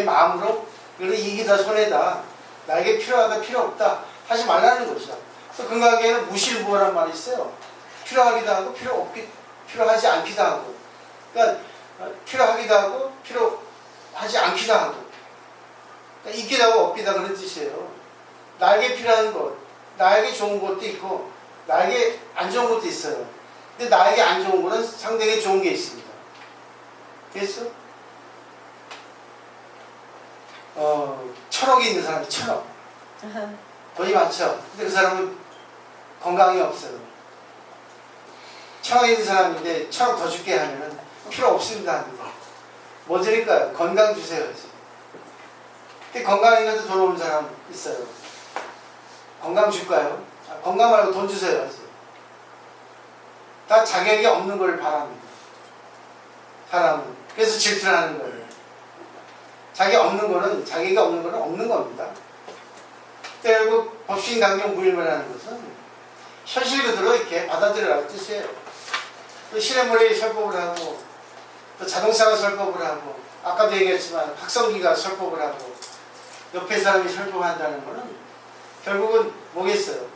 마음으로 이거는 이기다 손해다. 나에게 필요하다 필요 없다 하지 말라는 거죠. 또 금강경에는 무실무어란 말이 있어요. 필요하기도 하고 필요하지 않기도 하고, 그러니까 필요하기도 하고 필요하지 않기도 하고, 그러니까 있기도 하고 없기도 하고 그런 뜻이에요. 나에게 필요한 것, 나에게 좋은 것도 있고 나에게 안 좋은 것도 있어요. 근데 나에게 안 좋은 것은 상대에게 좋은 게 있습니다. 그래서 천억이 있는 사람이 천억 돈이 많죠. 근데 그 사람은 건강이 없어요. 1,000억 있는 사람인데 1,000억 더 줄게 하면은 필요 없습니다 합니다. 뭐 드릴까요? 건강 주세요. 근데 건강 있는데 돈 없는 사람 있어요. 건강 줄까요? 건강 말고 돈 주세요. 다 자격이 없는 걸 바랍니다. 사람은. 그래서 질투를 하는 거예요. 자격이 없는 거는 없는 겁니다. 결국 법신 강경 무일문이라는 것은 현실 그대로 이렇게 받아들여라는 뜻이에요. 또 시내머리 설법을 하고 또 자동차가 설법을 하고 아까도 얘기했지만 확성기가 설법을 하고 옆에 사람이 설법한다는 거는 결국은 뭐겠어요?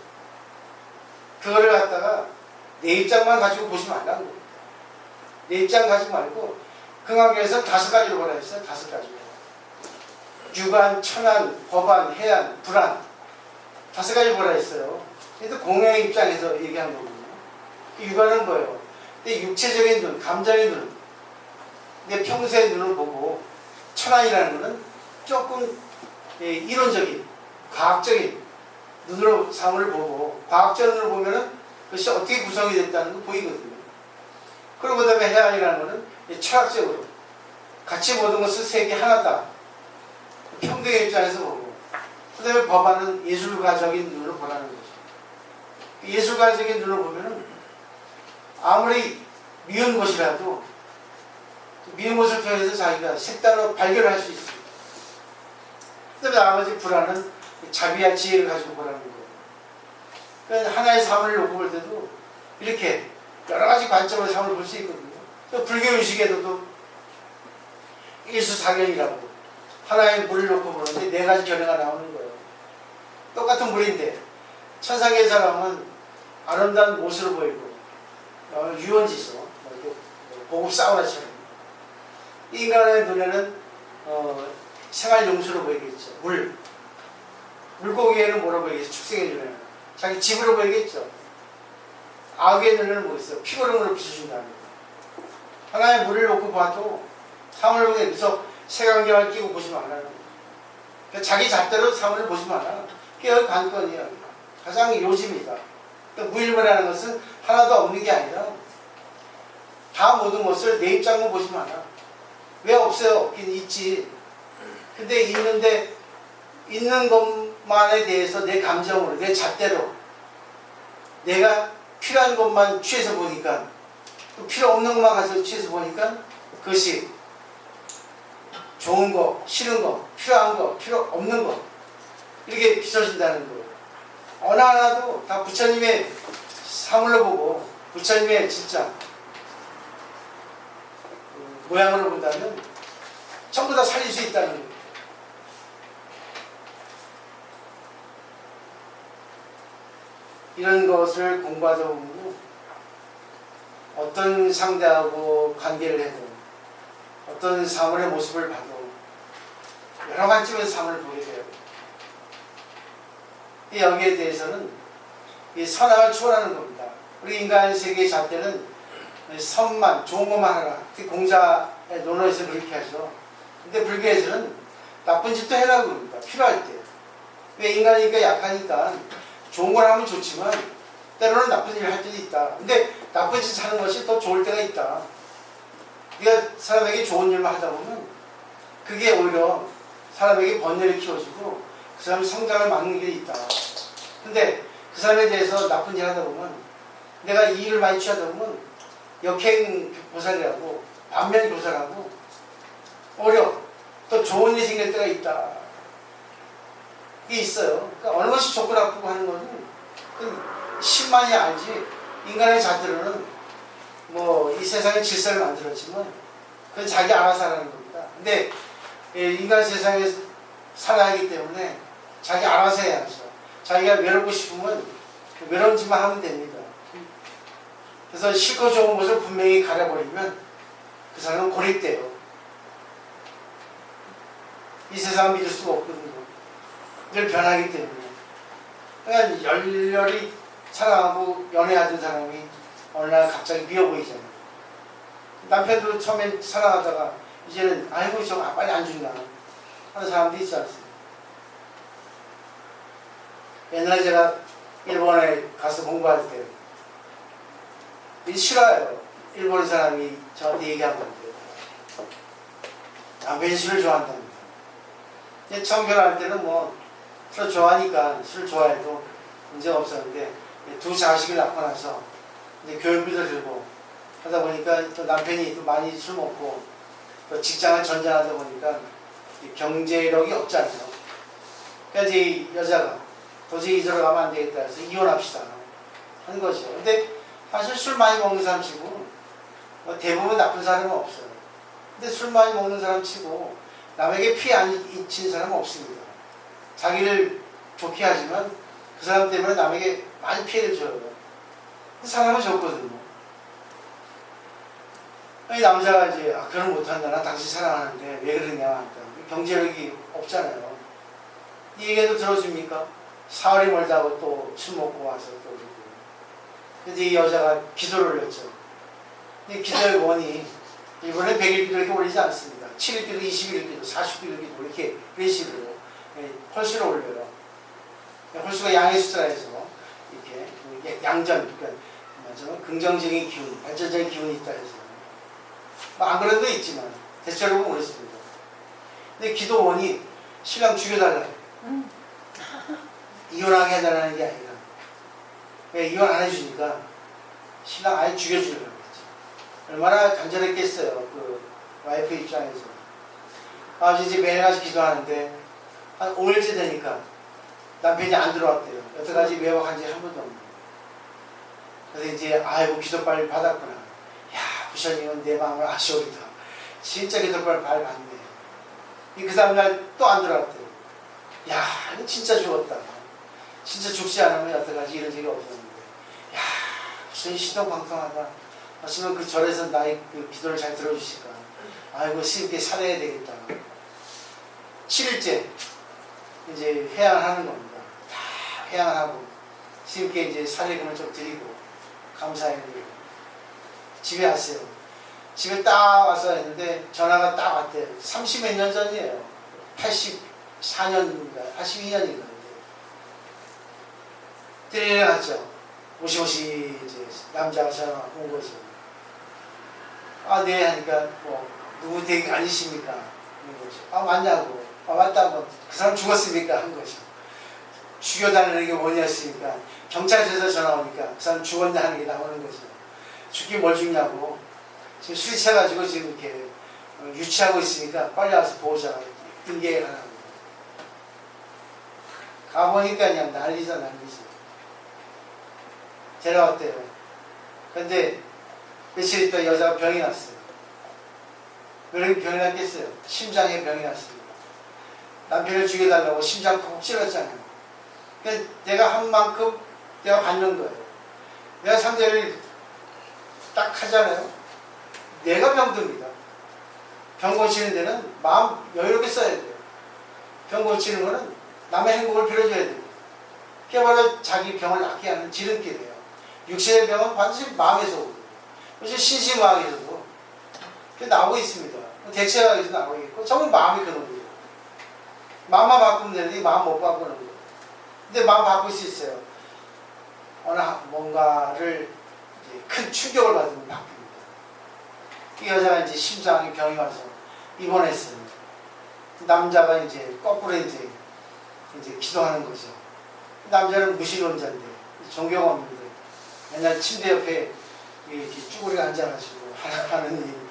그거를 갖다가 내 입장만 가지고 보지 말라는 거예요. 내 입장 가지고 말고 긍하교에서 5가지로 보라 했어요. 5가지로. 유관, 천안, 법안, 해안, 불안 5가지 보라 했어요. 그래도 공영의 입장에서 얘기한 거거든요. 유관은 뭐예요? 내 육체적인 눈, 감정의 눈, 내 평소의 눈을 보고 천안이라는 거는 조금 이론적인, 과학적인 눈으로 사물을 보고 과학적 눈으로 보면은 그것이 어떻게 구성이 됐다는 거 보이거든요. 그리고 그 다음에 해안이라는 거는 철학적으로 같이 모든 것은 세계 하나다. 평등의 입장에서 보고 그 다음에 법안은 예술가적인 눈으로 보라는 거죠. 예술가적인 눈으로 보면은 아무리 미운 것이라도 미운 것을 통해서 자기가 색다르게 발견을 할 수 있습니다. 그 다음에 나머지 불안은 자비와 지혜를 가지고 보라는 거예요. 그러니까 하나의 사물을 놓고 볼 때도 이렇게 여러 가지 관점으로 사물을 볼 수 있거든요. 또 불교의식에도 일수사견이라고 하나의 물을 놓고 보는데 4가지 견해가 나오는 거예요. 똑같은 물인데 천상의 사람은 아름다운 못으로 보이고 유원지죠. 고급 사우나처럼. 인간의 눈에는 생활용수로 보이겠죠. 물고기에는 뭐라고 보이겠죠? 축생의 눈에는 자기 집으로 보이겠죠. 아귀의 눈에는 뭐 있어요? 피고름으로 비춰준다는 거예요. 하나의 물을 놓고 봐도 사물을 보게 그래서 색안경을 끼고 보지 말라는 거예요. 그러니까 자기 잣대로 사물을 보지 마라. 그게 관건이에요. 가장 요지입니다. 그러니까 무일문이라는 것은 하나도 없는 게 아니라 다 모든 것을 내 입장만 보지 마라. 왜 없어요? 없긴 있지. 근데 있는데 있는 것만에 대해서 내 감정으로, 내 잣대로 내가 필요한 것만 취해서 보니까 또 필요 없는 것만 가지고 취해서 보니까 그것이 좋은 거, 싫은 거, 필요한 거, 필요 없는 거 이렇게 비춰진다는 거예요. 어느 하나도 다 부처님의 사물로 보고 부처님의 진짜 모양으로 본다면 전부 다 살릴 수 있다는 거예요. 이런 것을 공부하다 보면 어떤 상대하고 관계를 해도 어떤 사물의 모습을 봐도 여러 관점에서 사물을 보게 돼요. 여기에 대해서는 이 선악을 추월하는 겁니다. 우리 인간 세계의 잣대는 선만, 좋은 것만 하라. 특히 공자의 논어에서 그렇게 하죠. 근데 불교에서는 나쁜 짓도 해라고 합니다. 필요할 때. 왜 인간이니까 약하니까 좋은 걸 하면 좋지만 때로는 나쁜 일을 할 때도 있다. 근데 나쁜 짓 하는 것이 더 좋을 때가 있다. 우리가 사람에게 좋은 일만 하다 보면 그게 오히려 사람에게 번뇌를 키워주고 그 사람의 성장을 막는 게 있다. 근데 그 사람에 대해서 나쁜 일 하다 보면 내가 이 일을 많이 취하다 보면 역행 보살이라고 반면 교사라고 오히려 또 좋은 일이 생길 때가 있다. 이게 있어요. 그러니까 어느 것이 좋고 나쁘고 하는 거는 신만이 알지. 인간의 잣대로는 뭐 이 세상에 질서를 만들었지만 그건 자기 알아서 하라는 겁니다. 근데 인간 세상에 살아야 하기 때문에 자기 알아서 해야죠. 자기가 외롭고 싶으면 외로운 짓만 하면 됩니다. 그래서 싫고 좋은 것을 분명히 가려버리면 그 사람은 고립돼요. 이 세상을 믿을 수가 없거든요. 늘 변하기 때문에. 그러니까 열렬히 사랑하고 연애하던 사람이 어느 날 갑자기 미워 보이잖아요. 남편도 처음엔 사랑하다가 이제는 아이고 저 빨리 안 죽나 하는 사람도 있지 않습니까? 옛날에 제가 일본에 가서 공부할 때. 이 싫어요. 일본 사람이 저한테 얘기한 건데. 남편이 술을 좋아한답니다. 처음 결혼할 때는 뭐 술 좋아하니까 술 좋아해도 문제가 없었는데 두 자식을 낳고 나서 이제 교육비도 들고 하다 보니까 또 남편이 또 많이 술 먹고 또 직장을 전전하다 보니까 경제력이 없잖아요. 그러니까 이제 이 여자가 도저히 이대로 가면 안 되겠다 해서 이혼합시다 하는 거죠. 근데 사실 술 많이 먹는 사람 치고 뭐 대부분 나쁜 사람은 없어요. 근데 술 많이 먹는 사람 치고 남에게 피해 안 끼친 사람은 없습니다. 자기를 좋게 하지만 그 사람 때문에 남에게 많이 피해를 줘요. 그 사람은 좋거든요. 이 남자가 이제 그런 못한다. 난 당신 사랑하는데 왜 그러냐. 경제력이 없잖아요. 이 얘기도 들어줍니까? 사흘이 멀다고 또 술 먹고 와서 또 그러고. 근데 이 여자가 기도를 올렸죠. 이 기도의 원이 이번에 100일 기도 이렇게 올리지 않습니다. 7일 기도, 20일 기도, 40일 기도 이렇게 그런 식으로 홀수를 올려요. 홀수가 양의 숫자라 해서 이렇게 양전, 그러니까 긍정적인 기운, 발전적인 기운이 있다 해서 뭐 안 그런 거 있지만 대체로 보면 그렇습니다. 근데 기도원이 신랑 죽여달라. 이혼하게 해달라는 게 아니라 왜 이혼 안 해주니까 신랑 아예 죽여주려고 했죠. 얼마나 간절했겠어요. 그 와이프 입장에서. 아버지 이제 매일같이 기도하는데 한 5일째 되니까 남편이 안 들어왔대요. 여태까지 매화한 지 한 번도 없는. 그래서 이제 아이고 기도빨 받았구나. 야 부처님은 내 마음을 아시오리다. 진짜 기도빨 받네. 그 다음날 또 안 들어왔대요. 야 이거 진짜 죽었다. 진짜 죽지 않으면 여태까지 이런 적이 없었는데 야 무슨 신동방통하다. 하시면 그 절에서 나의 그 기도를 잘 들어주실까. 아이고 스님께 살아야 되겠다. 7일째 이제 회양하는 겁니다. 다 회양하고 스님께 이제 사례금을 좀 드리고 감사해드리고 집에 왔어요. 집에 딱 와서 했는데 전화가 딱 왔대요. 30몇 년 전이에요. 84년인가 82년인가 때려놨죠. 오시오시 이제 남자가 전화 온 거죠. 아 네 하니까 뭐 누구 댁 아니십니까? 하는 거죠. 아 맞냐고. 아 맞다고. 그 사람 죽었습니까? 한 거죠. 죽여달라는 게 뭐냐였으니까 경찰서에서 전화 오니까 그 사람 죽었냐 하는 게 나오는 거죠. 죽긴 뭘 죽냐고. 지금 술이 취해가지고 지금 이렇게 유치하고 있으니까 빨리 와서 보호자가 인계하라고. 가보니까 그냥 난리죠 난리죠. 데려왔대요. 근데 며칠 있다 여자가 병이 났어요. 왜 병이 났겠어요? 심장에 병이 났습니다. 남편을 죽여달라고 심장 콕 찔렀잖아요. 그러니까 내가 한 만큼 내가 받는 거예요. 내가 상대를 딱 하잖아요. 내가 병듭니다. 병 고치는 데는 마음 여유롭게 써야 돼요. 병 고치는 거는 남의 행복을 빌어줘야 돼요. 그게 바로 자기 병을 낫게 하는 지름길이에요. 육신의 병은 반드시 마음에서 오고 그래서 신심마학에서도 나오고 있습니다. 대체학에서 나오고 있고 전부 마음이 그런 거예요. 마음만 바꾸면 되는데 마음 못 바꾸는 거예요. 근데 마음 바꿀 수 있어요. 어느 뭔가를 큰 충격을 받으면 바뀝니다. 이 여자가 이제 심장에 병이 와서 입원했어요. 남자가 이제 거꾸로 이제 기도하는 거죠. 남자는 무신론자인데 존경 없는데 맨날 침대 옆에 이렇게 쭈그리고 앉아가지고 하나님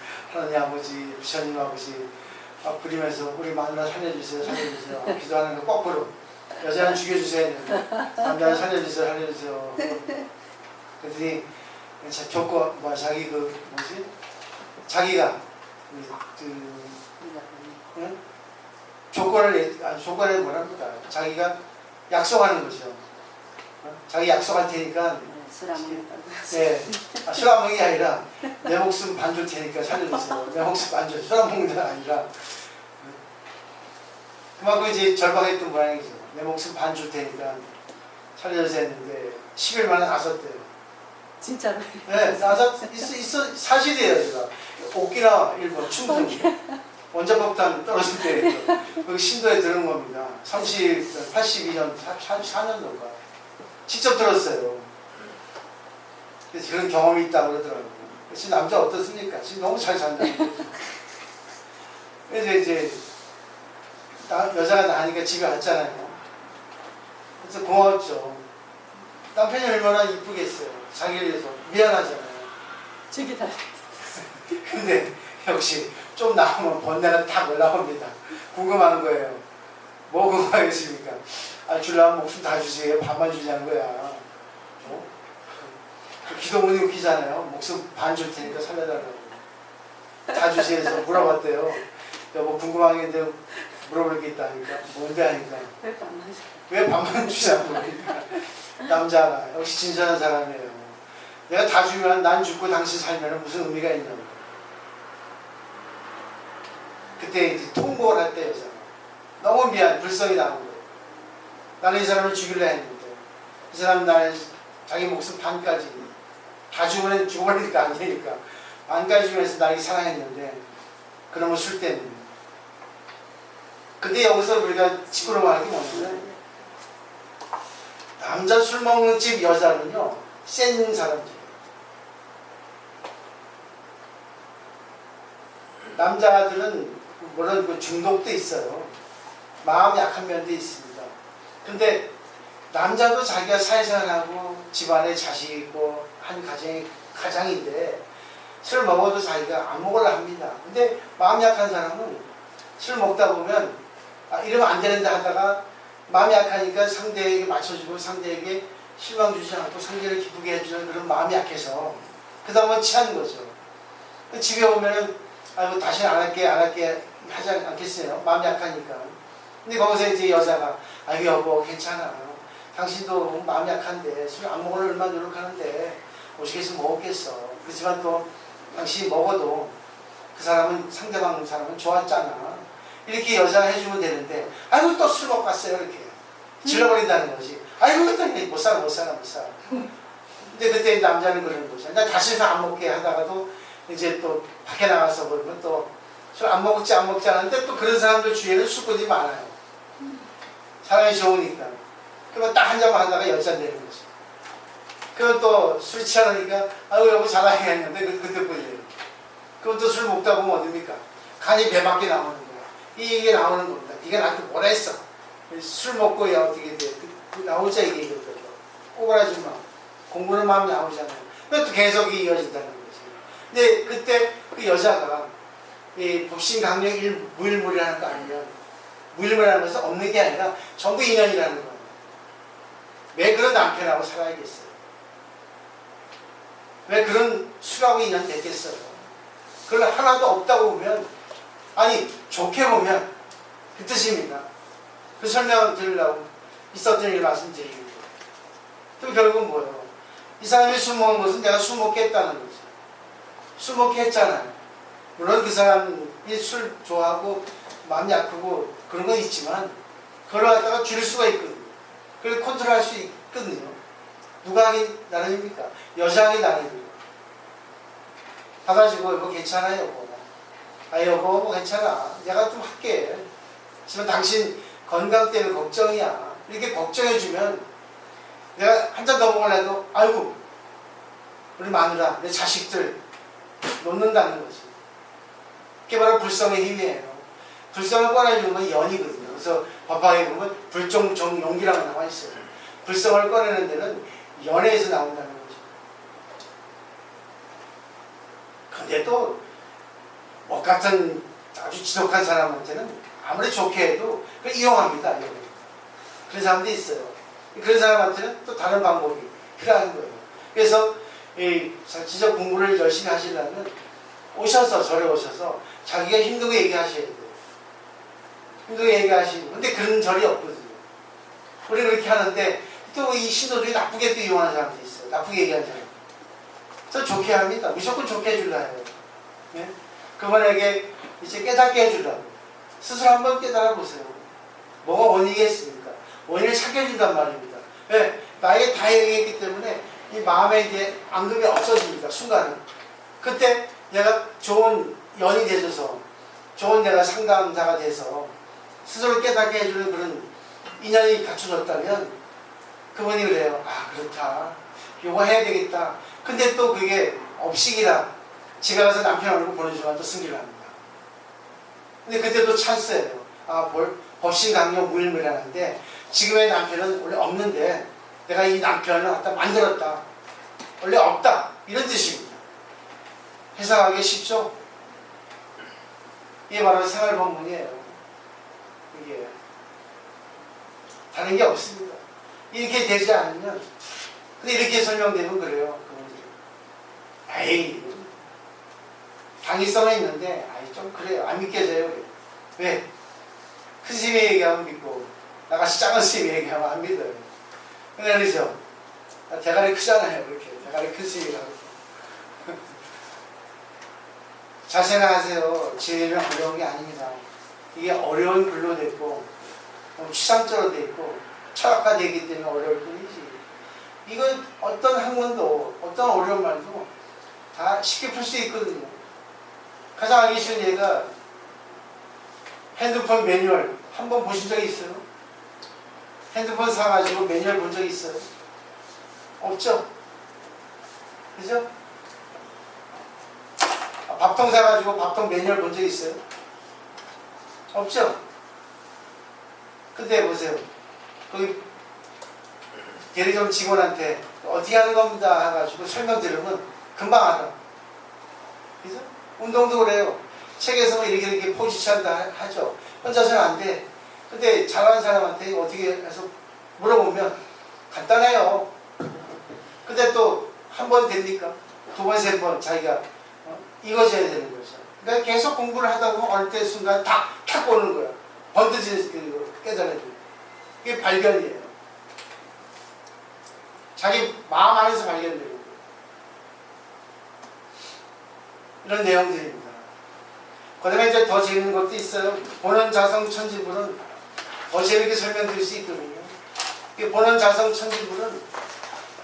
아버지, 부처님 아버지 부리면서 우리 마누라 살려주세요, 살려주세요. 기도하는 거 거꾸로. 여자는 죽여주세요. 남자는 살려주세요, 살려주세요. 그랬더니 조건 자기 자기가 조건을 뭐랍니까? 자기가 약속하는 거죠. 자기 약속할 테니까 술 안 먹는다고. 네. 술 안 먹는 게 아니라 내 목숨 반 줄 테니까 살려주세요. 내 목숨 반 줄. 술 안 먹는 게 아니라 그만큼 이제 절박했던 모양이죠. 내 목숨 반 줄 테니까 살려주세요 했는데 10일 만에 나섰대요. 진짜로? 네. 나서 있어 사실이에요. 제가 오키나와 일본 충성 원자폭탄 떨어질 때 거기 신도에 들은 겁니다. 82년 34년도인가 직접 들었어요. 그래서 그런 경험이 있다고 그러더라고요. 지금 남자 어떻습니까? 지금 너무 잘 산다는 거죠. 그래서 이제 여자가 나니까 집에 왔잖아요. 그래서 고마웠죠. 남편이 얼마나 이쁘겠어요. 자기를 위해서 미안하잖아요. 저기 다 근데 역시 좀 나오면 번뇌가 탁 올라옵니다. 궁금한 거예요. 뭐 궁금하겠습니까? 아, 주려면 목숨 다 주세요. 반만 주자는 거야. 어? 기도문이 웃기잖아요. 목숨 반 줄 테니까 살려달라고. 다 주세요 해서 물어봤대요. 여보 궁금한 게 있는데 물어볼 게 있다니까. 뭔데 하니까. 왜 만나죠? 왜 반만 주자고 그러니까. 남자가 역시 진솔한 사람이에요. 내가 다 주면 난 죽고 당신 살면 무슨 의미가 있냐고. 그때 이제 통보를 할 때 여자가 너무 미안, 불성이 나온 거예요. 나는 이 사람을 죽이려 했는데 이 사람 나의 자기 목숨 반까지 다 주면 죽어버리니까 안 되니까 반까지 주면서 나에게 사랑했는데 그러면 술 때문에. 근데 여기서 우리가 시끄러워하는 게 뭐냐면 남자 술 먹는 집 여자는요 센 사람들이에요. 남자들은 물론 그 중독도 있어요. 마음 약한 면도 있습니다. 근데 남자도 자기가 사회생활하고 집안에 자식 있고 한 가정이 가장인데 술 먹어도 자기가 안 먹으려 합니다. 근데 마음 약한 사람은 술 먹다 보면 아, 이러면 안 되는데 하다가 마음이 약하니까 상대에게 맞춰주고 상대에게 실망 주지 않고 상대를 기쁘게 해주는 그런 마음이 약해서 그 다음은 취하는 거죠. 집에 오면은 아이고 다시는 안 할게 하지 않겠어요. 마음이 약하니까. 근데 거기서 이제 여자가 아이고 여보 괜찮아. 당신도 마음이 약한데 술 안 먹으려 얼마나 노력하는데 오시겠으면 먹었겠어. 그렇지만 또 당신이 먹어도 그 사람은 상대방 사람은 좋았잖아. 이렇게 여자가 해주면 되는데 아이고 또 술 먹고 갔어요. 이렇게 질러버린다는 거지. 아이고 또 못 살아. 근데 그때 남자는 그러는 거죠. 나 다시는 안 먹게 하다가도 이제 또 밖에 나가서 그러면 또 술 안 먹지 하는데 또 그런 사람들 주위에는 술꾼이 많아요. 사람이 좋으니까. 그러면 딱 한 잔만 하다가 열잔 되는 거죠. 그럼 또 술 취하니까 아이고 여보 잘하게 했는데 그때뿐이에요. 그럼 또 술 먹다 보면 어딥니까? 간이 배 밖에 나오는 거야. 이게 나오는 겁니다. 네가 나한테 뭐라 했어? 술 먹고 야 어떻게 돼? 나오자 이게 이거거든. 꼬부라지 마. 공부는 마음이 나오잖아요. 그것도 계속 이어진다는 거지. 근데 그때 그 여자가 이 복싱강력 무일물이라는 거 아니면 무일물이라는 것은 없는 게 아니라 전부 인연이라는 거예요. 왜 그런 남편하고 살아야겠어요? 왜 그런 술하고 인연 됐겠어요? 그걸 하나도 없다고 보면 아니 좋게 보면 그 뜻입니다. 그 설명을 드리려고 있었던 일을 말씀드리는 거예요. 그럼 결국은 뭐예요? 이 사람이 술 먹은 것은 내가 술 먹게 했다는 거죠. 술 먹게 했잖아요. 물론 그 사람이 술 좋아하고 마음이 아프고 그런 건 있지만 그걸 갖다가 줄일 수가 있거든요. 그걸 컨트롤할 수 있거든요. 누가 하기 나름입니까? 여자 하기 나름입니다. 가가지고 여보 괜찮아요 여보. 아 여보 괜찮아. 내가 좀 할게. 하지만 당신 건강 때문에 걱정이야. 이렇게 걱정해주면 내가 한 잔 더 먹으려도 아이고 우리 마누라 내 자식들 놓는다는 거지. 그게 바로 불성의 힘이에요. 불성을 꺼내주는 건 연이거든요. 그래서 법화에 보면 불종용기라고 나와 있어요. 불성을 꺼내는 데는 연애에서 나온다는 거죠. 근데 또 뭐 같은 아주 지독한 사람한테는 아무리 좋게 해도 그걸 이용합니다. 그런 사람도 있어요. 그런 사람한테는 또 다른 방법이 필요한 거예요. 그래서 진짜 공부를 열심히 하시려면 절에 오셔서 자기가 힘든 거 얘기하셔야 돼요. 힘든 거 얘기하시고. 근데 그런 절이 없거든요. 우리는 그렇게 하는데 또 이 신도들이 나쁘게 또 이용하는 사람도 있어요. 나쁘게 얘기하는 사람. 저 좋게 합니다. 무조건 좋게 해주려 해요. 네? 그분에게 이제 깨닫게 해주려고. 스스로 한번 깨달아 보세요. 뭐가 원인이겠습니까? 원인을 찾아준단 말입니다. 네? 나에게 다 얘기했기 때문에 이 마음에 이제 앙금이 없어집니다. 순간은. 그때 내가 좋은 연이 되셔서 좋은 내가 상담자가 돼서 스스로 깨닫게 해주는 그런 인연이 갖춰졌다면 그분이 그래요. 아, 그렇다. 요거 해야 되겠다. 근데 또 그게 업식이라 집에 가서 남편 얼굴 보는 순간 또 승기를 합니다. 근데 그때도 찬스예요. 아, 법신 강령 무일무이라는데 지금의 남편은 원래 없는데 내가 이 남편을 갖다 만들었다. 원래 없다. 이런 뜻입니다. 해석하기 쉽죠? 이게 바로 생활법문이에요. 이게 다른 게 없습니다. 이렇게 되지 않으면 근데 이렇게 설명되면 그래요. 그분들이 에이 당위성은 있는데 아이 좀 그래요. 안 믿겨져요. 왜? 큰 스님이 얘기하면 믿고 나같이 작은 스님이 얘기하면 안 믿어요. 그러죠? 대가리 크잖아요. 이렇게 대가리 큰 스님이라고. 잘 생각하세요. 지혜는 어려운 게 아닙니다. 이게 어려운 글로 됐고 추상적으로 돼 있고 철학화되어 있기 때문에 어려울 뿐이지. 이건 어떤 학문도 어떤 어려운 말도 다 쉽게 풀 수 있거든요. 가장 알기 쉬운 예가 핸드폰 매뉴얼 한번 보신 적이 있어요? 핸드폰 사가지고 매뉴얼 본 적이 있어요? 없죠? 그죠? 밥통 사가지고 밥통 매뉴얼 본 적 있어요? 없죠? 근데 보세요. 거기 대리점 직원한테 어떻게 하는 겁니다 해가지고 설명 들으면 금방 알아. 그죠? 운동도 그래요. 책에서 이렇게 포지 취한다 하죠. 혼자서는 안 돼. 근데 잘하는 사람한테 어떻게 해서 물어보면 간단해요. 근데 또 한 번 됩니까? 두 번, 세 번 자기가 익어져야 되는 거죠. 그러니까 계속 공부를 하다 보면 어느 때 순간 탁 오는 거야. 번뜩이는 깨달아지고. 이게 발견이에요. 자기 마음 안에서 발견되는 거예요. 이런 내용들입니다. 그 다음에 이제 더 재밌는 것도 있어요. 본원자성 천지불은 더 재밌게 설명드릴 수 있거든요. 이 본원자성 천지불은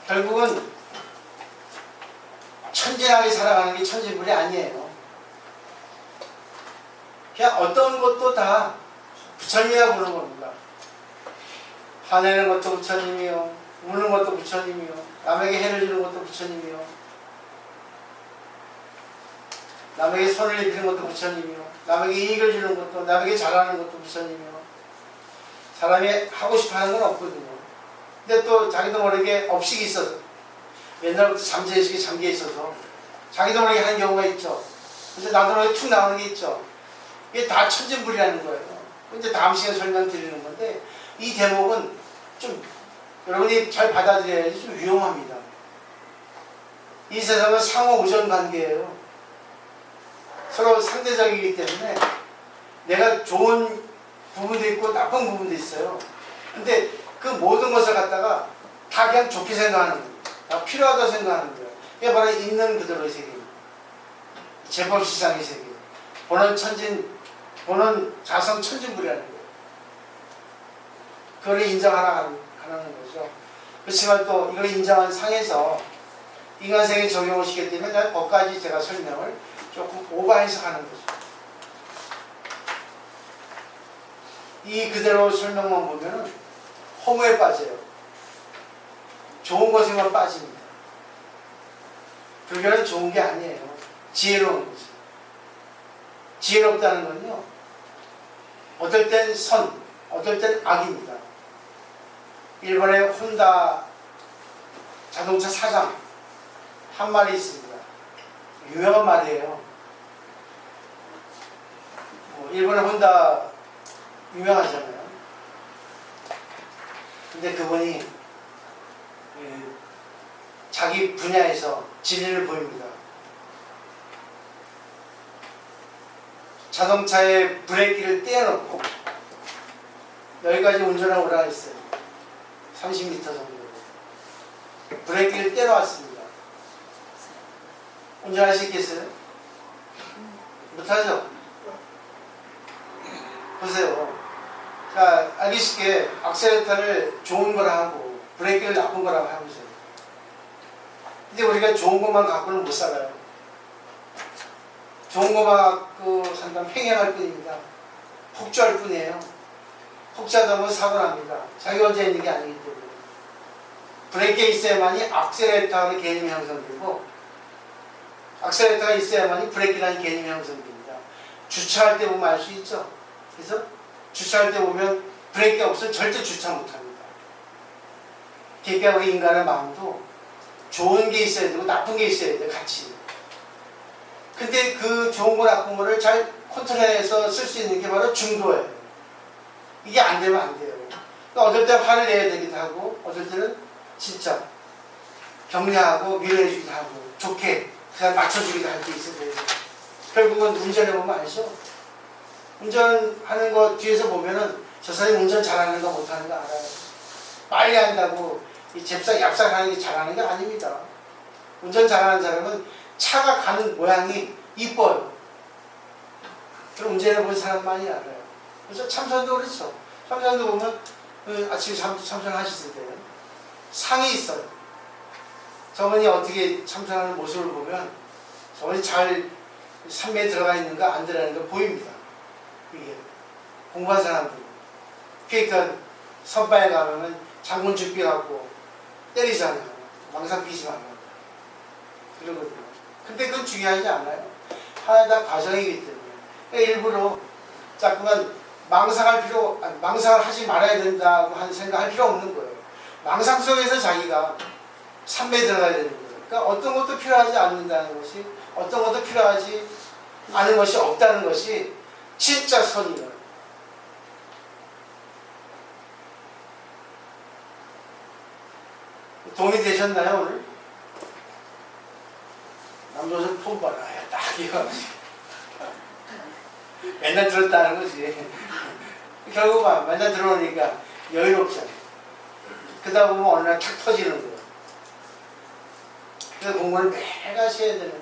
결국은 천진하게 살아가는 게 천지불이 아니에요. 그냥 어떤 것도 다 부처님이라 부르는 겁니다. 화내는 것도 부처님이요. 우는 것도 부처님이요. 남에게 해를 주는 것도 부처님이요. 남에게 손을 입히는 것도 부처님이요. 남에게 이익을 주는 것도, 남에게 잘하는 것도 부처님이요. 사람이 하고 싶어 하는 건 없거든요. 근데 또 자기도 모르게 업식이 있어서, 옛날부터 잠재의식에 잠겨 있어서, 자기도 모르게 하는 경우가 있죠. 근데 나도 모르게 툭 나오는 게 있죠. 이게 다 천진불이라는 거예요. 이제 다음 시간에 설명드리는 건데, 이 대목은 좀, 여러분이 잘 받아들여야지 좀 위험합니다. 이 세상은 상호 우전 관계예요. 서로 상대적이기 때문에 내가 좋은 부분도 있고 나쁜 부분도 있어요. 근데 그 모든 것을 갖다가 다 그냥 좋게 생각하는 거예요. 다 필요하다고 생각하는 거예요. 이게 바로 있는 그대로의 세계입니다. 제법시장의 세계. 본원 자성 천진불이라는 거예요. 그걸 인정하라는 거죠. 그렇지만 또 이걸 인정한 상에서 인간세계에 적용을 시키기 때문에 거기까지 제가 설명을 조금 오버해석하는 거죠. 이 그대로 설명만 보면은 허무에 빠져요. 좋은 것에만 빠집니다. 불교는 좋은 게 아니에요. 지혜로운 거죠. 지혜롭다는 건요, 어떨 땐 선, 어떨 땐 악입니다. 일본의 혼다 자동차 사장 한 말이 있습니다. 유명한 말이에요. 일본의 혼다 유명하잖아요. 근데 그분이 자기 분야에서 진리를 보입니다. 자동차에 브레이크를 떼어놓고 여기까지 운전하고 오라 했어요. 30m 정도. 브레이크를 떼어놨습니다. 운전할 수 있겠어요? 못하죠? 보세요. 자, 알기 쉽게 악셀레터를 좋은 거라 하고 브레이크를 나쁜 거라고 해보세요. 근데 우리가 좋은 것만 갖고는 못 살아요. 좋은 것만 갖고 산다면 횡행할 뿐입니다. 폭주할 뿐이에요. 폭주하다 보면 사고 납니다. 자기 혼자 있는 게 아니기 때문에. 브레이크가 있어야만이 악셀레이터라는 개념이 형성되고 악셀레이터가 있어야만이 브레이크라는 개념이 형성됩니다. 주차할 때 보면 알 수 있죠. 그래서 주차할 때 보면 브레이크가 없으면 절대 주차 못합니다. 그러니까 우리 인간의 마음도 좋은 게 있어야 되고 나쁜 게 있어야 돼요. 같이. 근데 그 좋은 거 나쁜 거를 잘 컨트롤해서 쓸 수 있는 게 바로 중도예요. 이게 안 되면 안 돼요. 그러니까 어떨 때 화를 내야 되기도 하고 어떨 때는 진짜 격려하고 위로해주기도 하고 좋게 그냥 맞춰주기도 할 때 있어야 돼요. 결국은 운전해 보면 알죠. 운전하는 거 뒤에서 보면은 저 사람이 운전 잘하는 거 못하는 거 알아요. 빨리 한다고 이 얍삭하는 게 잘하는 게 아닙니다. 운전 잘하는 사람은 차가 가는 모양이 이뻐요. 그럼 운전해 본 사람 많이 알아요. 그래서 참선도 그렇죠. 참선도 보면 아침에 참선하셨을 때 상이 있어요. 저분이 어떻게 참선하는 모습을 보면 저분이 잘 산매에 들어가 있는가 안 들어가 있는가 보입니다. 이게 공부한 사람들. 그러니까 선바에 가면은 장군 죽비 갖고 때리잖아요. 망상 피지 말라고. 그러거든요. 근데 그건 중요하지 않아요. 하나 다 과정이기 때문에. 그러니까 일부러 자꾸만 망상을 하지 말아야 된다고 하는 생각할 필요 없는 거예요. 망상 속에서 자기가 산매에 들어가야 되는 거예요. 그러니까 어떤 것도 필요하지 않는다는 것이, 어떤 것도 필요하지 않은 것이 없다는 것이 진짜 선이에요. 도움이 되셨나요, 오늘? 남조선 폰 봐라. 딱 이거. 맨날 들었다는 거지. 결국 맨날 들어오니까 여유롭잖아. 그러다 보면 어느 날 탁 터지는 거야. 그래서 공부를 매일같이 해야 되는 거야.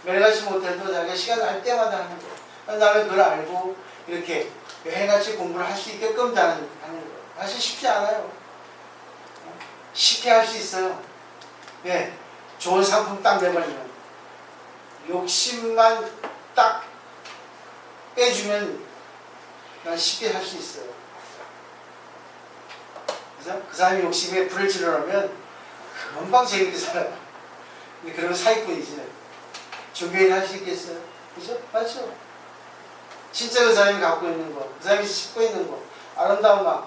매일같이 못해도 자기가 시간 날 때마다 하는 거야. 나는 그걸 알고 이렇게 매일같이 공부를 할 수 있게끔 하는 거야. 사실 쉽지 않아요. 쉽게 할 수 있어요. 네. 좋은 상품 딱 내버리면 욕심만 딱 빼주면 난 쉽게 할 수 있어요. 그래서 그 사람이 욕심에 불을 지르려면 금방 재밌게 살아요. 근데 그러면 사기꾼이지. 종교인 할 수 있겠어요? 그죠? 맞죠? 진짜 그 사람이 갖고 있는 거, 그 사람이 싣고 있는 거, 아름다운 마음,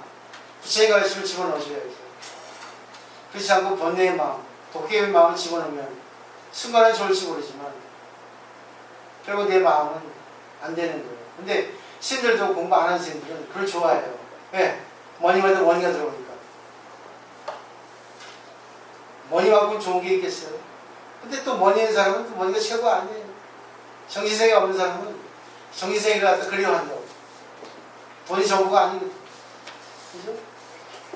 부처의 가르침을 집어넣으셔야죠. 그렇지 않고 번뇌의 마음, 도깨비의 마음을 집어넣으면 순간은 좋을지 모르지만 결국 내 마음은 안 되는 거예요. 근데 신들도 공부 안 하는 신들은 그걸 좋아해요. 왜? 머니마다 머니가 들어오니까. 머니만큼 좋은 게 있겠어요? 근데 또 머니 있는 사람은 또 머니가 최고 아니에요. 정신세계가 없는 사람은 정신세계가 갖다 그리워한다고. 돈이 전부가 아니거든. 그죠?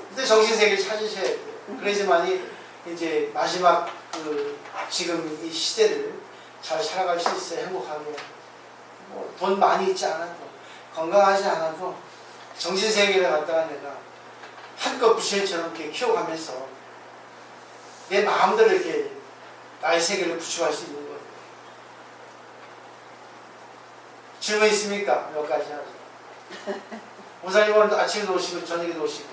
근데 정신세계를 찾으셔야 돼요. 그래야지만이 이제 마지막 지금 이 시대를 잘 살아갈 수 있어요. 행복하게. 뭐 돈 많이 있지 않아도, 건강하지 않아도 정신세계를 갖다가 내가 한껏 부처님처럼 이렇게 키워가면서 내 마음대로 이렇게 나의 세계를 구축할 수 있는 거예요. 질문 있습니까? 몇 가지 하죠. 모사님 오늘도 아침에도 오시고 저녁에도 오시고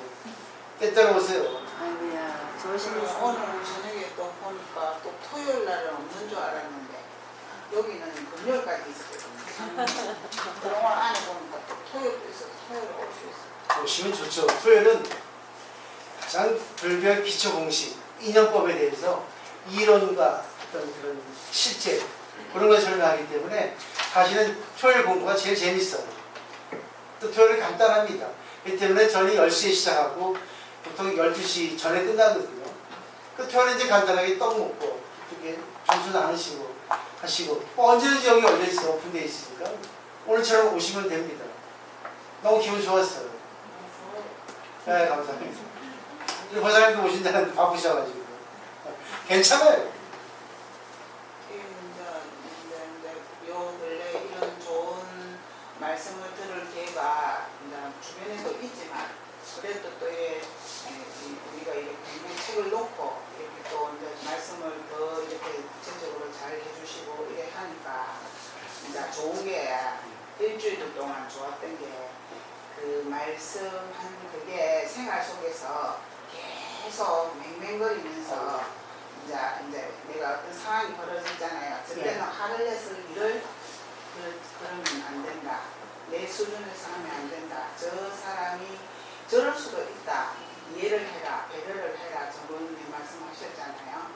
때때로 오세요. 아니야, 조심히 오늘 저녁에 또 보니까 또 토요일 날은 없는 줄 알았는데 여기는 금요일까지 있었거든요. 그동안 안에 보니까 또 토요일도 있어서 토요일 올 수 있어요. 오시면 좋죠. 토요일은 가장 불별 기초 공식, 인연법에 대해서 이론과 어떤 그런 실제 그런 걸 설명하기 때문에 사실은 토요일 공부가 제일 재밌어요. 또 토요일은 간단합니다. 그렇기 때문에 저는 10시에 시작하고 보통 12시 전에 끝나거든요. 그 토요일에 이제 간단하게 떡 먹고 이렇게 점수 나누시고 하시고 언제든지 여기 열려있어. 오픈되어 있으니까 오늘처럼 오시면 됩니다. 너무 기분 좋았어요. 네, 감사합니다. 우리 보사님도 오신다는데 바쁘셔가지고 괜찮아요. 요 근래 이런 좋은 말씀을 들을 기회가 주변에도 있지만 그래도 또 우리가 이렇게 책을 놓고 이렇게 또 이제 말씀을 더 이렇게 구체적으로 잘 해주시고 이래 하니까 이제 좋은 게 일주일 동안 좋았던 게 그 말씀한 그게 생활 속에서 계속 맹맹거리면서 이제 내가 어떤 상황이 벌어지잖아요. 그때는 네. 화를 내서 일을 그러면 안 된다. 내 수준에서 하면 안 된다. 저 사람이 저럴 수도 있다. 이해를 해라, 배려를 해라. 저번에 말씀하셨잖아요.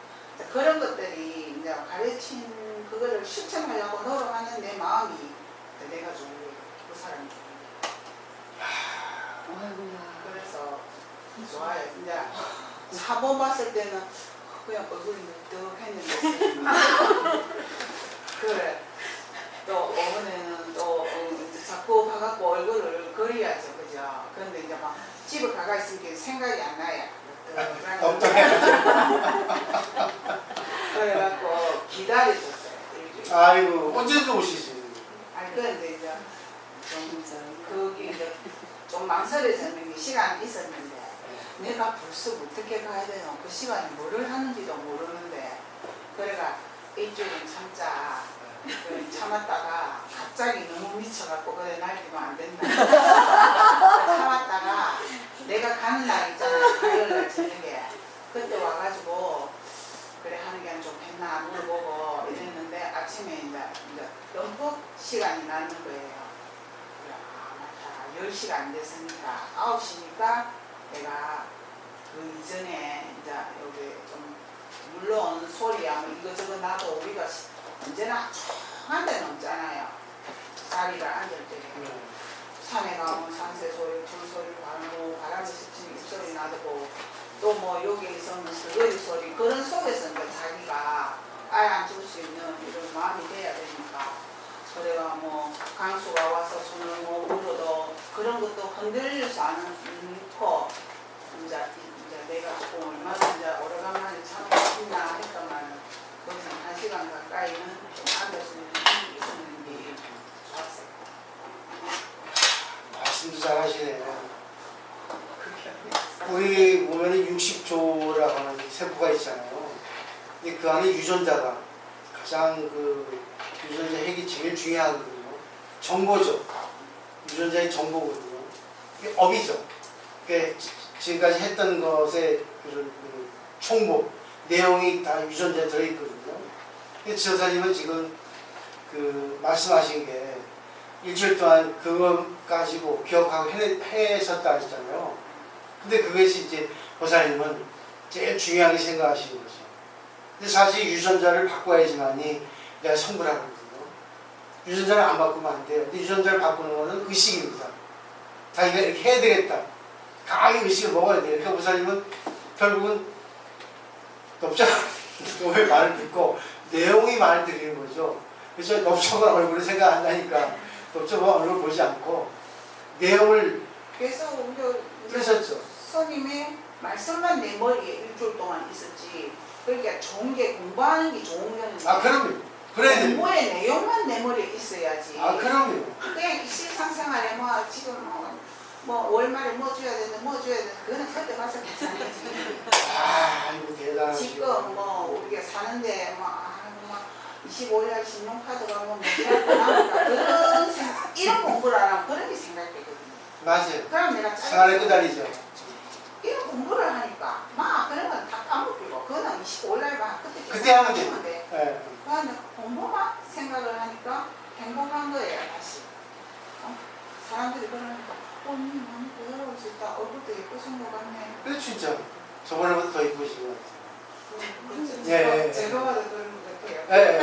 그런 것들이 이제 가르친 그거를 실천하려고 노력하는 내 마음이 내가 좋은 거예요. 그 사람이 좋은 거예요. 아이고야. 그래서 좋아요. 이제 사본 봤을 때는 그냥 얼굴이 뚝 했는데 그래. 또 어머니는 또 자꾸 봐갖고 얼굴을 그려야죠, 그죠? 그런데 이제 막 집에 가가 있으니까 생각이 안 나요. 그래갖고 기다려줬어요. 일주일. 아이고 언제든 오시지. 아니 그런데 이제 좀 진짜. 그게 이제 좀 망설여지는 게 시간이 있었는데 내가 벌써 어떻게 가야 되나 그 시간에 뭐를 하는지도 모르는데 그래가 일주일은 참자. 그래, 참았다가 갑자기 너무 미쳐갖고 그래 날리면 안 된다. 참았다가 내가 가는 날 있잖아요. 화요일날 저녁에 그때 와가지고 그래 하는 게 좀 했나 물어보고 이랬는데 아침에 이제 덤뻑 시간이 나는 거예요. 그래 맞다 10시가 안 됐으니까 9시니까 내가 그 이전에 이제 여기 좀 물론 소리야 뭐 이거저거 나도 우리가 언제나 조용한 데는 없잖아요. 자리를 앉을 때 산에 가면 산새 소리, 불 소리, 바람이 스치는 입소리 나고 또 뭐 여기 있으면 스거리 소리 그런 속에서 이제 자기가 아예 안 줄 수 있는 이런 마음이 돼야 되니까 그래가 뭐 강수가 와서 손을 뭐 물어도 그런 것도 흔들리지 않고 이제 내가 조금 얼마나 이제 오래간만에 참고 싶나 했더만 거기서 1시간 가까이는 좀 앉을 수 있는 힘이 있었는 게 좋았어요. 말씀도 잘하시네요. 그게 우리 보면은 60조라고 하는 세포가 있잖아요. 근데 그 안에 유전자가 가장 그 유전자 핵이 제일 중요하거든요. 정보죠. 유전자의 정보거든요. 이게 업이죠. 그게 지금까지 했던 것의 그 총목 내용이 다 유전자에 들어있거든요. 근데 지도사님은 지금 그 말씀하신 게 일주일 동안 그거 가지고 기억하고 해셨다 하셨잖아요. 근데 그것이 이제 보살님은 제일 중요하게 생각하시는 거죠. 근데 사실 유전자를 바꿔야지만이 내가 성불하거든요. 유전자를 안 바꾸면 안 돼요. 근데 유전자를 바꾸는 거는 의식입니다. 자기가 이렇게 해야 되겠다. 강하게 의식을 먹어야 돼요. 그러니까 보살님은 결국은 넓적한 말을 듣고 내용이 말을 드리는 거죠. 그래서 넓적한 얼굴을 생각 안 나니까 넓적한 얼굴을 보지 않고 내용을 그래서 우리가 쓰셨죠. 스님의 말씀만 내 머리에 일주일 동안 있었지. 그러니까 좋은 게 공부하는 게 좋은 거는 아, 그럼요. 그래야 됩니다. 공부의 내용만 내 머리에 있어야지. 아, 그럼요. 그냥 일상생활에 뭐 지금 뭐 월말에 뭐 줘야 되는데 뭐 줘야 되는데 그거는 그때 가서 계산하지. 아, 이거 대단하시네. 지금 뭐 우리가 사는데 뭐 25일 신용카드가 뭐 남을까 그런 생각, 이런 공부를 안 하면 그런 게 생각되거든요. 맞아요. 그럼 내가 생활의 끄다리죠. 이런 공부를 하니까 막 그런 건 다 까먹고 그거는 25일날 막 그때 하면 돼요. 돼. 네. 그런데 공부만 생각을 하니까 행복한 거예요 다시. 사람들이 그러니까 언니 많이 부드러울 수 있다. 얼굴도 예쁘신 것 같네. 근데 진짜 저번에보다 더 이쁘신 것 같아요. 예. 제가 봐도 그런 것 같아요. 예.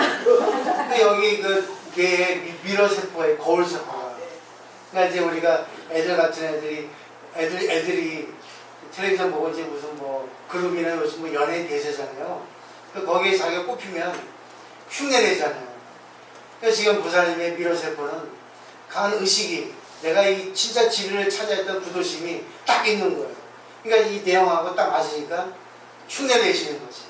근데 여기 그 미러 세포에 거울 세포가. 그러니까 이제 우리가 애들 같은 애들이 텔레비전 보고 이제 무슨 뭐 그룹이나 요즘 뭐 연예인 대세잖아요. 그 거기에 자기가 뽑히면 흉내내잖아요. 그래서 지금 부사님의 미러 세포는 강한 의식이 내가 이 진짜 진리를 찾아했던 부도심이 딱 있는 거예요. 그러니까 이 내용하고 딱 맞으니까 흉내내시는 거지.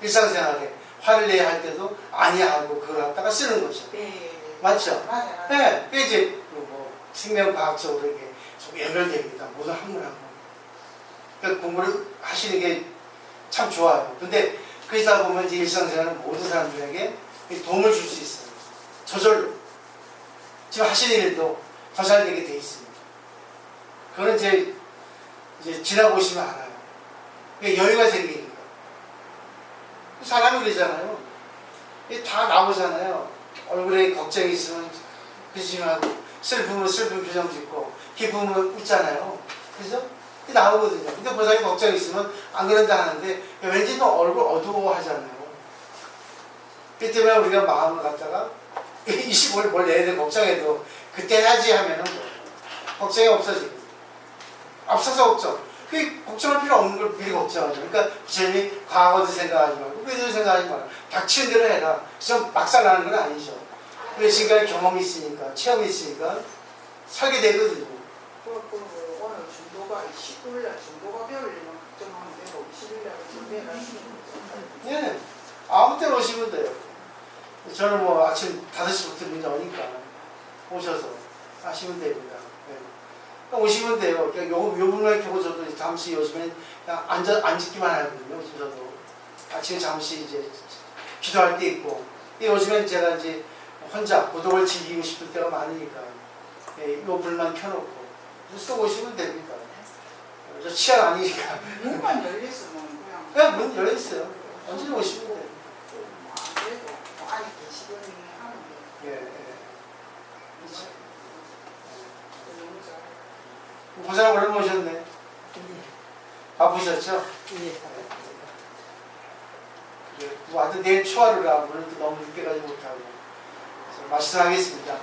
일상생활에 화를 내야 할 때도 아니야 하고 그걸 갖다가 쓰는 거죠. 네. 맞죠? 맞아요. 네. 그게 이제 뭐 생명과학적으로 이게 좀 연결됩니다. 모든 학문하고. 그러니까 공부를 하시는 게 참 좋아요. 근데 그러다 보면 이제 일상생활은 모든 사람들에게 도움을 줄 수 있어요. 저절로. 지금 하시는 일도 더 잘 되게 돼 있습니다. 그거는 이제 지나보시면 알아요. 그러니까 여유가 생기니까. 사람이 그러잖아요. 이게 다 나오잖아요. 얼굴에 걱정이 있으면 근심하고, 슬프면 슬픈 표정 짓고, 기쁘면 웃잖아요. 그죠? 이게 나오거든요. 근데 그 사람이 걱정이 있으면 안 그런다 하는데, 왠지 또 얼굴 어두워하잖아요. 그 때문에 우리가 마음을 갖다가, 25일 뭘 내야 돼 걱정해도, 그때 하지 하면은, 걱정이 없어지거든요. 앞서서 걱정. 그 걱정할 필요 없는 걸 미리 걱정하죠. 그러니까 부처님이 과거도 생각하지 말고 미래도 생각하지 말고 닥치는 대로 해라. 그래서 막상 하는 건 아니죠. 그래서 지금까지 경험이 있으니까 체험이 있으니까 살게 되거든요. 그 오늘 중도가 19일날 중도가 배울려면 걱정하면 되고 20일날 준비를 하시는 거죠. 예. 아무 때나 오시면 돼요. 저는 뭐 아침 5시부터 문제 오니까 오셔서 하시면 됩니다. 오시면 돼요. 그러니까 요 부분만 켜고 저도 잠시 요즘엔 그냥 앉기만 하거든요. 저도 아침에 잠시 이제 기도할 때 있고, 요즘엔 제가 이제 혼자 고독을 즐기고 싶을 때가 많으니까 요 불만 켜놓고 또 오시면 됩니다. 저 취향 아니니까. 문만 열렸으면 그냥 그냥 문 열려 있어요. 언제든 오시면 돼요. 안 되고 안에 계시더니 하면 돼요. 예. 너무 잘. 고생 오랜만에 오셨네. 바쁘셨죠? 예. 뭐 하여튼 내일 초하루라 오늘 또 너무 늦게까지 못하고. 그래서 말씀하겠습니다.